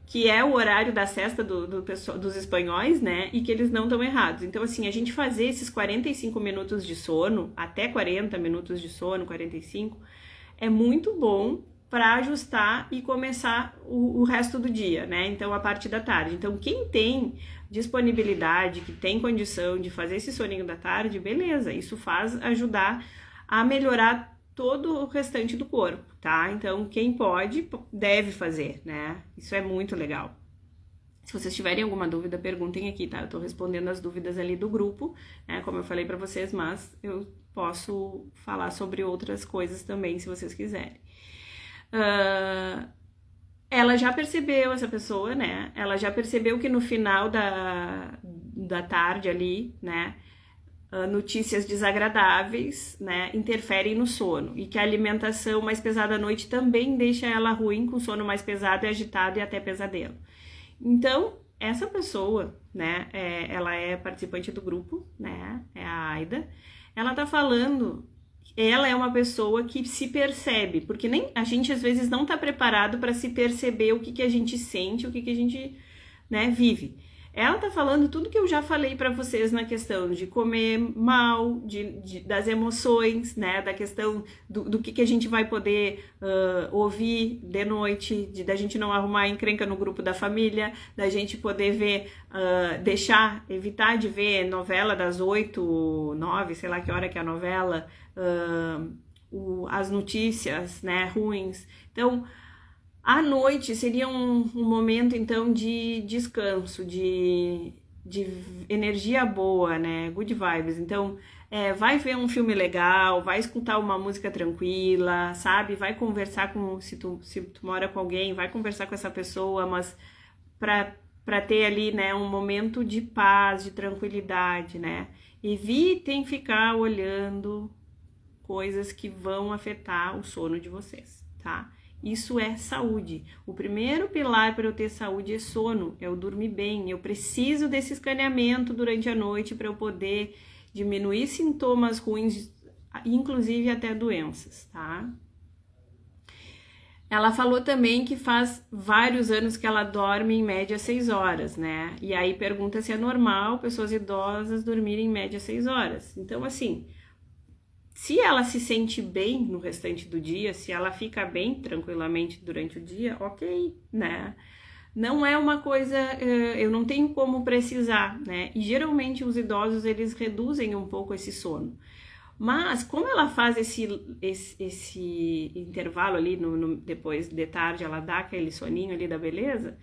que é o horário da siesta dos espanhóis, né? E que eles não estão errados. Então, assim, a gente fazer esses 45 minutos de sono, até 40 minutos de sono, 45, é muito bom para ajustar e começar o resto do dia, né? Então, a parte da tarde. Então, quem tem disponibilidade, que tem condição de fazer esse soninho da tarde, beleza. Isso faz ajudar a melhorar todo o restante do corpo, tá? Então, quem pode, deve fazer, né? Isso é muito legal. Se vocês tiverem alguma dúvida, perguntem aqui, tá? Eu tô respondendo as dúvidas ali do grupo, né? Como eu falei pra vocês, mas eu posso falar sobre outras coisas também, se vocês quiserem. Ela já percebeu, essa pessoa, né? Ela já percebeu que no final da tarde ali, né? Notícias desagradáveis, né, interferem no sono, e que a alimentação mais pesada à noite também deixa ela ruim, com sono mais pesado e agitado e até pesadelo. Então, essa pessoa, né, ela é participante do grupo, né, é a Aida, ela tá falando, ela é uma pessoa que se percebe, porque nem a gente às vezes não tá preparado para se perceber o que a gente sente, o que a gente, né, vive. Ela tá falando tudo que eu já falei para vocês na questão de comer mal, das emoções, né? Da questão do que a gente vai poder ouvir de noite, da gente não arrumar encrenca no grupo da família, da gente poder ver, evitar de ver novela das 8, 9, sei lá que hora que é a novela, as notícias, né, ruins. Então, à noite seria um momento, então, de descanso, de energia boa, né? Good vibes. Então, vai ver um filme legal, vai escutar uma música tranquila, sabe? Vai conversar se tu mora com alguém, vai conversar com essa pessoa, mas para ter ali, né, um momento de paz, de tranquilidade, né? Evitem ficar olhando coisas que vão afetar o sono de vocês, tá? Isso é saúde. O primeiro pilar para eu ter saúde é sono, é eu dormir bem. Eu preciso desse escaneamento durante a noite para eu poder diminuir sintomas ruins, inclusive até doenças, tá? Ela falou também que faz vários anos que ela dorme em média 6 horas, né? E aí pergunta se é normal pessoas idosas dormirem em média 6 horas. Então, assim, se ela se sente bem no restante do dia, se ela fica bem tranquilamente durante o dia, ok, né? Não é uma coisa, eu não tenho como precisar, né? E geralmente os idosos, eles reduzem um pouco esse sono. Mas como ela faz esse intervalo ali, depois de tarde, ela dá aquele soninho ali da beleza,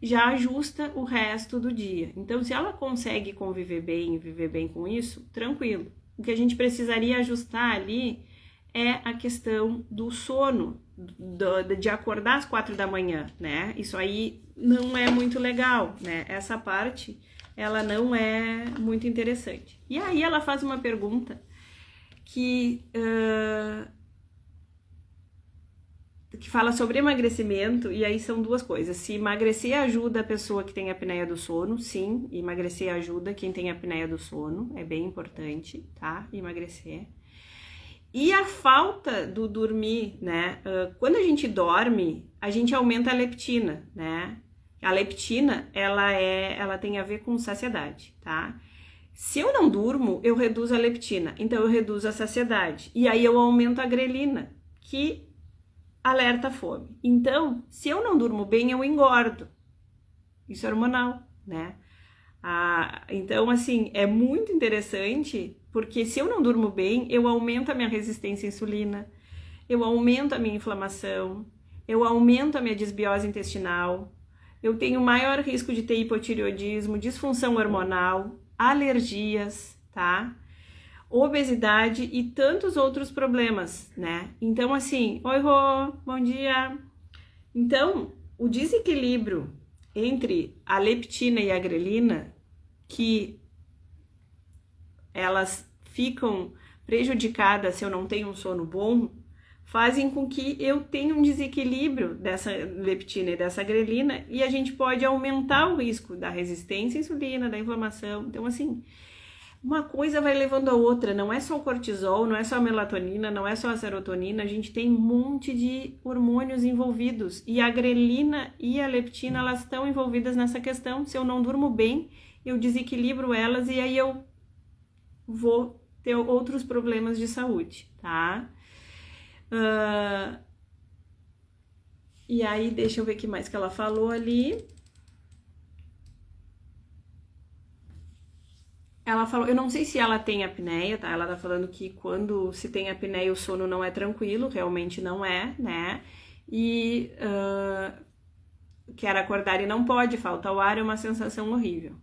já ajusta o resto do dia. Então, se ela consegue conviver bem e viver bem com isso, tranquilo. O que a gente precisaria ajustar ali é a questão do sono, de acordar às 4 da manhã, né? Isso aí não é muito legal, né? Essa parte, ela não é muito interessante. E aí ela faz uma pergunta que fala sobre emagrecimento, e aí são duas coisas. Se emagrecer ajuda a pessoa que tem apneia do sono, sim, emagrecer ajuda quem tem apneia do sono, é bem importante, tá? Emagrecer. E a falta do dormir, né? Quando a gente dorme, a gente aumenta a leptina, né? A leptina, ela tem a ver com saciedade, tá? Se eu não durmo, eu reduzo a leptina, então eu reduzo a saciedade. E aí eu aumento a grelina, que alerta a fome. Então, se eu não durmo bem, eu engordo. Isso é hormonal, né? Então, assim, é muito interessante, porque se eu não durmo bem, eu aumento a minha resistência à insulina, eu aumento a minha inflamação, eu aumento a minha desbiose intestinal, eu tenho maior risco de ter hipotireoidismo, disfunção hormonal, alergias, tá? Obesidade e tantos outros problemas, né? Então, assim, oi, Rô, bom dia. Então, o desequilíbrio entre a leptina e a grelina, que elas ficam prejudicadas se eu não tenho um sono bom, fazem com que eu tenha um desequilíbrio dessa leptina e dessa grelina, e a gente pode aumentar o risco da resistência à insulina, da inflamação. Então, assim, uma coisa vai levando a outra, não é só o cortisol, não é só a melatonina, não é só a serotonina, a gente tem um monte de hormônios envolvidos, e a grelina e a leptina, elas estão envolvidas nessa questão. Se eu não durmo bem, eu desequilibro elas e aí eu vou ter outros problemas de saúde, tá? E aí, deixa eu ver o que mais que ela falou ali. Ela falou, eu não sei se ela tem apneia, tá? Ela tá falando que quando se tem apneia o sono não é tranquilo, realmente não é, né? E quer acordar e não pode, falta o ar, é uma sensação horrível.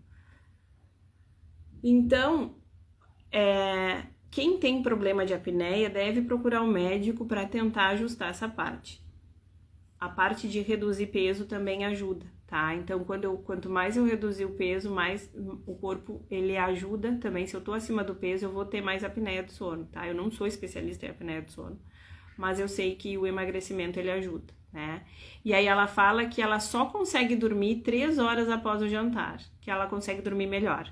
Então, quem tem problema de apneia deve procurar um médico para tentar ajustar essa parte. A parte de reduzir peso também ajuda, tá? Então, quanto mais eu reduzir o peso, mais o corpo, ele ajuda também. Se eu tô acima do peso, eu vou ter mais apneia do sono, tá? Eu não sou especialista em apneia do sono, mas eu sei que o emagrecimento, ele ajuda, né? E aí ela fala que ela só consegue dormir 3 horas após o jantar, que ela consegue dormir melhor.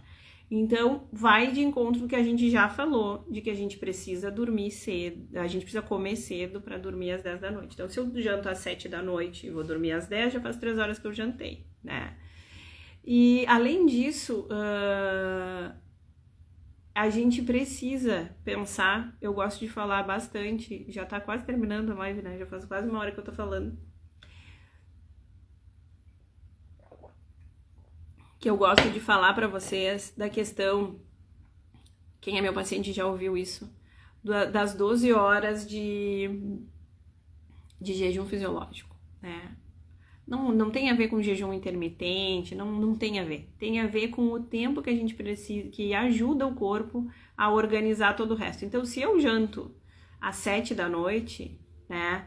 Então, vai de encontro com o que a gente já falou, de que a gente precisa dormir cedo, a gente precisa comer cedo para dormir às 10 da noite. Então, se eu janto às 7 da noite e vou dormir às 10, já faz 3 horas que eu jantei, né? E, além disso, a gente precisa pensar, eu gosto de falar bastante, já tá quase terminando a live, né? Já faz quase 1 hora que eu tô falando. Que eu gosto de falar para vocês da questão, quem é meu paciente já ouviu isso, das 12 horas de jejum fisiológico, né? Não tem a ver com jejum intermitente, não tem a ver. Tem a ver com o tempo que a gente precisa, que ajuda o corpo a organizar todo o resto. Então, se eu janto às 7 da noite, né?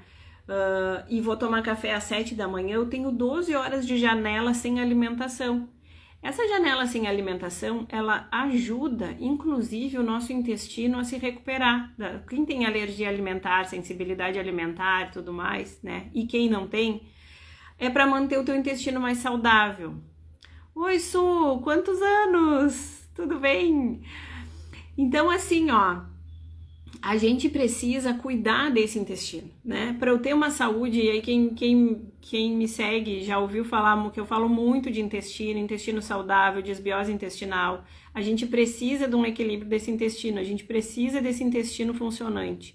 E vou tomar café às 7 da manhã, eu tenho 12 horas de janela sem alimentação. Essa janela sem alimentação, ela ajuda, inclusive, o nosso intestino a se recuperar. Quem tem alergia alimentar, sensibilidade alimentar e tudo mais, né? E quem não tem, é para manter o teu intestino mais saudável. Oi, Su, quantos anos? Tudo bem? Então, assim, ó, a gente precisa cuidar desse intestino, né? Para eu ter uma saúde, e aí quem me segue já ouviu falar que eu falo muito de intestino saudável, desbiose intestinal. A gente precisa de um equilíbrio desse intestino, a gente precisa desse intestino funcionante.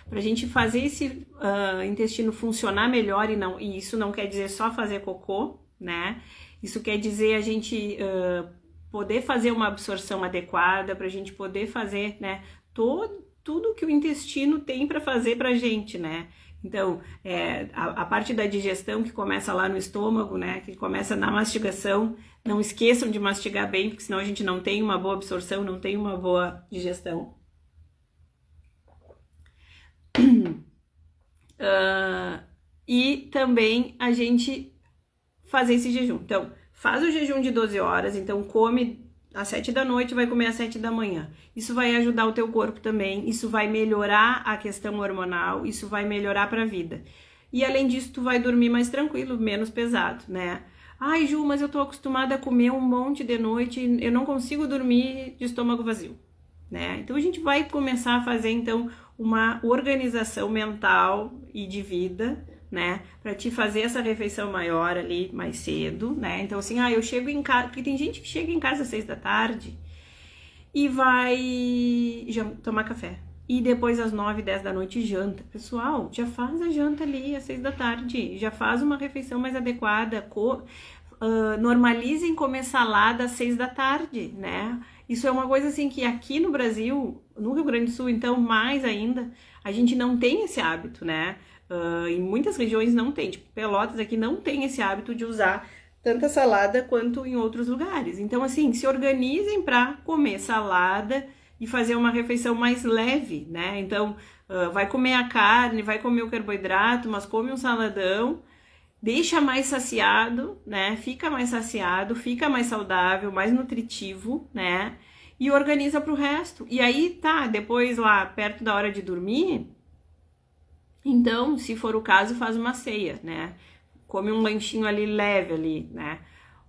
Para a gente fazer esse intestino funcionar melhor, e isso não quer dizer só fazer cocô, né? Isso quer dizer a gente poder fazer uma absorção adequada, para a gente poder fazer, né, tudo que o intestino tem para fazer pra gente, né? Então, a parte da digestão que começa lá no estômago, né? Que começa na mastigação. Não esqueçam de mastigar bem, porque senão a gente não tem uma boa absorção, não tem uma boa digestão. E também a gente fazer esse jejum. Então, faz o jejum de 12 horas, então come às 7 da noite, vai comer às 7 da manhã. Isso vai ajudar o teu corpo também, isso vai melhorar a questão hormonal, isso vai melhorar pra vida. E além disso, tu vai dormir mais tranquilo, menos pesado, né? Ai, Ju, mas eu tô acostumada a comer um monte de noite, eu não consigo dormir de estômago vazio, né? Então a gente vai começar a fazer, então, uma organização mental e de vida, né, para te fazer essa refeição maior ali mais cedo, né? Então assim, eu chego em casa, porque tem gente que chega em casa às 6 da tarde e vai tomar café. E depois às 9, 10 da noite janta. Pessoal, já faz a janta ali às 6 da tarde, já faz uma refeição mais adequada, normalizem comer salada às 6 da tarde, né? Isso é uma coisa assim que aqui no Brasil, no Rio Grande do Sul, então mais ainda, a gente não tem esse hábito, né? Em muitas regiões não tem, tipo Pelotas aqui não tem esse hábito de usar tanta salada quanto em outros lugares. Então assim, se organizem para comer salada e fazer uma refeição mais leve, né? Então vai comer a carne, vai comer o carboidrato, mas come um saladão, deixa mais saciado, né? Fica mais saciado, fica mais saudável, mais nutritivo, né? e organiza pro resto. E aí tá, depois lá perto da hora de dormir, então, se for o caso, faz uma ceia, né? Come um lanchinho ali leve ali, né?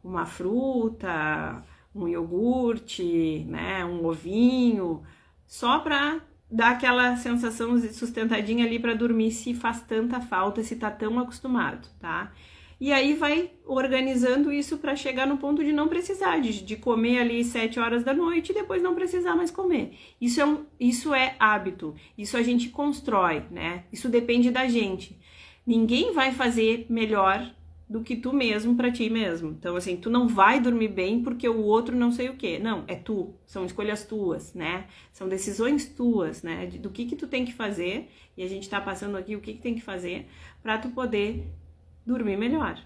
Uma fruta, um iogurte, né? Um ovinho, só pra dar aquela sensação sustentadinha ali pra dormir, se faz tanta falta, se tá tão acostumado, tá? E aí vai organizando isso para chegar no ponto de não precisar, de comer ali 7 horas da noite e depois não precisar mais comer. Isso é hábito, isso a gente constrói, né? Isso depende da gente. Ninguém vai fazer melhor do que tu mesmo para ti mesmo. Então, assim, tu não vai dormir bem porque o outro não sei o quê. Não, é tu. São escolhas tuas, né? São decisões tuas, né? Do que tu tem que fazer. E a gente tá passando aqui o que tem que fazer para tu poder dormir melhor.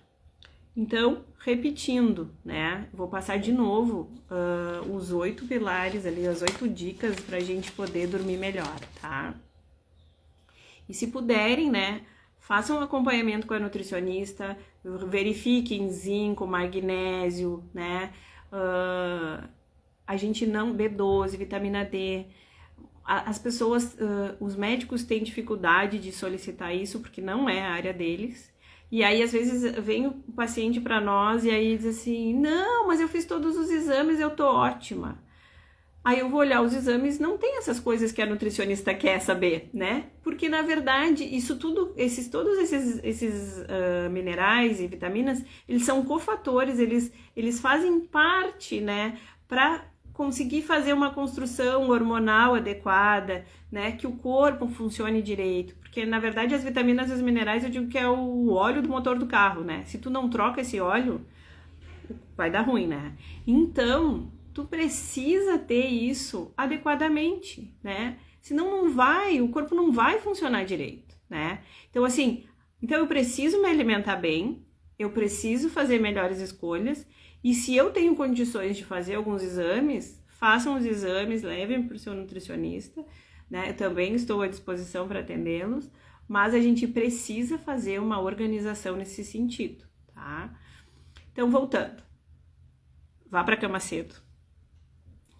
Então, repetindo, né? Vou passar de novo os 8 pilares ali, as 8 dicas pra gente poder dormir melhor, tá? E se puderem, né? Façam um acompanhamento com a nutricionista, verifiquem zinco, magnésio, né? A gente não... B12, vitamina D. As pessoas, os médicos têm dificuldade de solicitar isso porque não é a área deles. E aí, às vezes, vem o paciente para nós e aí diz assim, não, mas eu fiz todos os exames, eu tô ótima. Aí eu vou olhar os exames, não tem essas coisas que a nutricionista quer saber, né? Porque, na verdade, isso tudo, todos esses minerais e vitaminas, eles são cofatores, eles fazem parte, né? Para conseguir fazer uma construção hormonal adequada, né? Que o corpo funcione direito. Porque, na verdade, as vitaminas e os minerais, eu digo que é o óleo do motor do carro, né? Se tu não troca esse óleo, vai dar ruim, né? Então, tu precisa ter isso adequadamente, né? Senão não vai, o corpo não vai funcionar direito, né? Então, assim, eu preciso me alimentar bem, eu preciso fazer melhores escolhas, e se eu tenho condições de fazer alguns exames, façam os exames, levem para o seu nutricionista, né? Eu também estou à disposição para atendê-los, mas a gente precisa fazer uma organização nesse sentido, tá? Então, voltando. Vá para a cama cedo.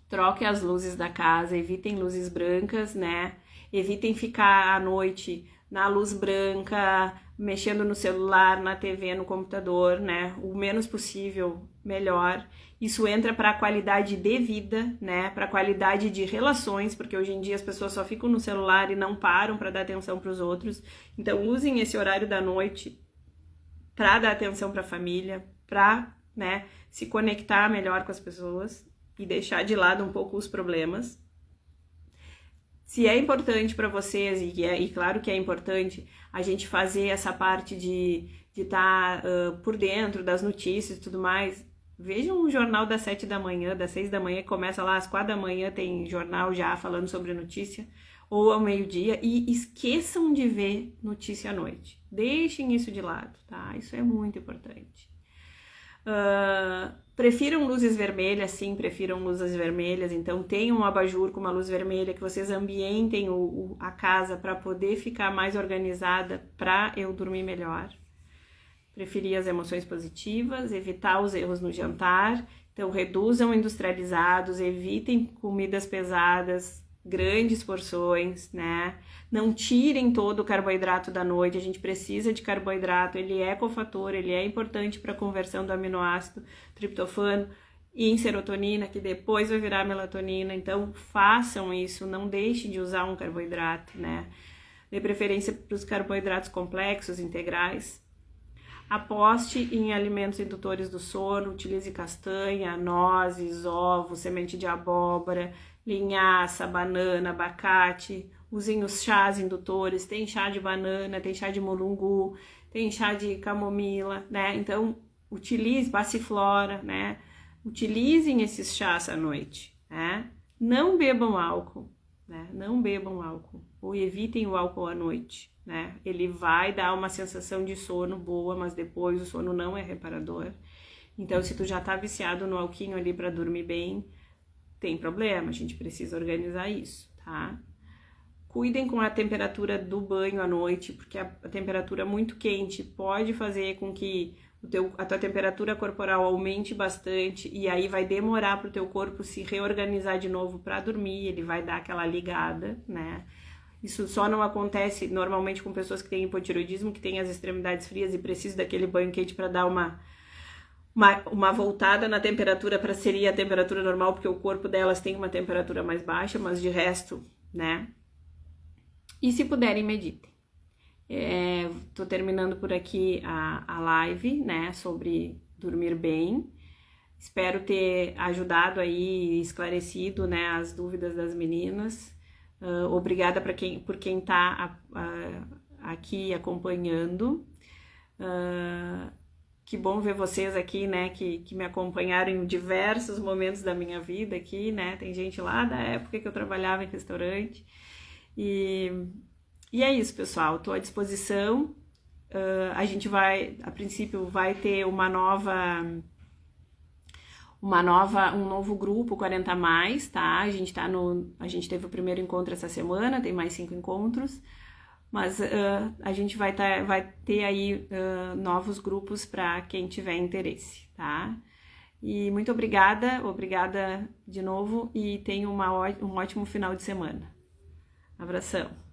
Troque as luzes da casa, evitem luzes brancas, né? Evitem ficar à noite na luz branca, mexendo no celular, na TV, no computador, né? O menos possível, melhor. Isso entra para a qualidade de vida, né? Para a qualidade de relações, porque hoje em dia as pessoas só ficam no celular e não param para dar atenção para os outros. Então, usem esse horário da noite para dar atenção para a família, para, né, se conectar melhor com as pessoas e deixar de lado um pouco os problemas. Se é importante para vocês, e claro que é importante, a gente fazer essa parte de estar por dentro das notícias e tudo mais, vejam o jornal das 7 da manhã, das 6 da manhã, que começa lá às 4 da manhã, tem jornal já falando sobre notícia, ou ao meio-dia, e esqueçam de ver notícia à noite. Deixem isso de lado, tá? Isso é muito importante. Prefiram luzes vermelhas, sim, prefiram luzes vermelhas, então tenham um abajur com uma luz vermelha, que vocês ambientem a casa para poder ficar mais organizada, para eu dormir melhor. Preferir as emoções positivas, evitar os erros no jantar, então reduzam industrializados, evitem comidas pesadas, grandes porções, né? Não tirem todo o carboidrato da noite, a gente precisa de carboidrato, ele é cofator, ele é importante para a conversão do aminoácido triptofano em serotonina, que depois vai virar melatonina, então façam isso, não deixem de usar um carboidrato, né? Dê preferência para os carboidratos complexos, integrais. Aposte em alimentos indutores do sono, utilize castanha, nozes, ovos, semente de abóbora, linhaça, banana, abacate. Usem os chás indutores, tem chá de banana, tem chá de mulungu, tem chá de camomila, né? Então, utilize passiflora, né? Utilizem esses chás à noite, né? Não bebam álcool, né? Não bebam álcool, ou evitem o álcool à noite, né? Ele vai dar uma sensação de sono boa, mas depois o sono não é reparador. Então, se tu já tá viciado no alquinho ali para dormir bem, tem problema, a gente precisa organizar isso, tá? Cuidem com a temperatura do banho à noite, porque a temperatura muito quente pode fazer com que a tua temperatura corporal aumente bastante, e aí vai demorar para o teu corpo se reorganizar de novo para dormir, ele vai dar aquela ligada, né? Isso só não acontece normalmente com pessoas que têm hipotireoidismo, que têm as extremidades frias e precisam daquele banho quente para dar uma voltada na temperatura para seria a temperatura normal, porque o corpo delas tem uma temperatura mais baixa, mas de resto, né? E se puderem, meditem. Tô terminando por aqui a live, né, sobre dormir bem. Espero ter ajudado aí, esclarecido, né, as dúvidas das meninas. Obrigada por quem tá aqui acompanhando. Que bom ver vocês aqui, né, que me acompanharam em diversos momentos da minha vida aqui, né? Tem gente lá da época que eu trabalhava em restaurante. E é isso, pessoal, estou à disposição. A gente a princípio, vai ter um novo grupo 40+, tá? A gente teve o primeiro encontro essa semana, tem mais 5 encontros, mas a gente vai ter aí novos grupos para quem tiver interesse, tá? E muito obrigada de novo, e tenha um ótimo final de semana. Abração!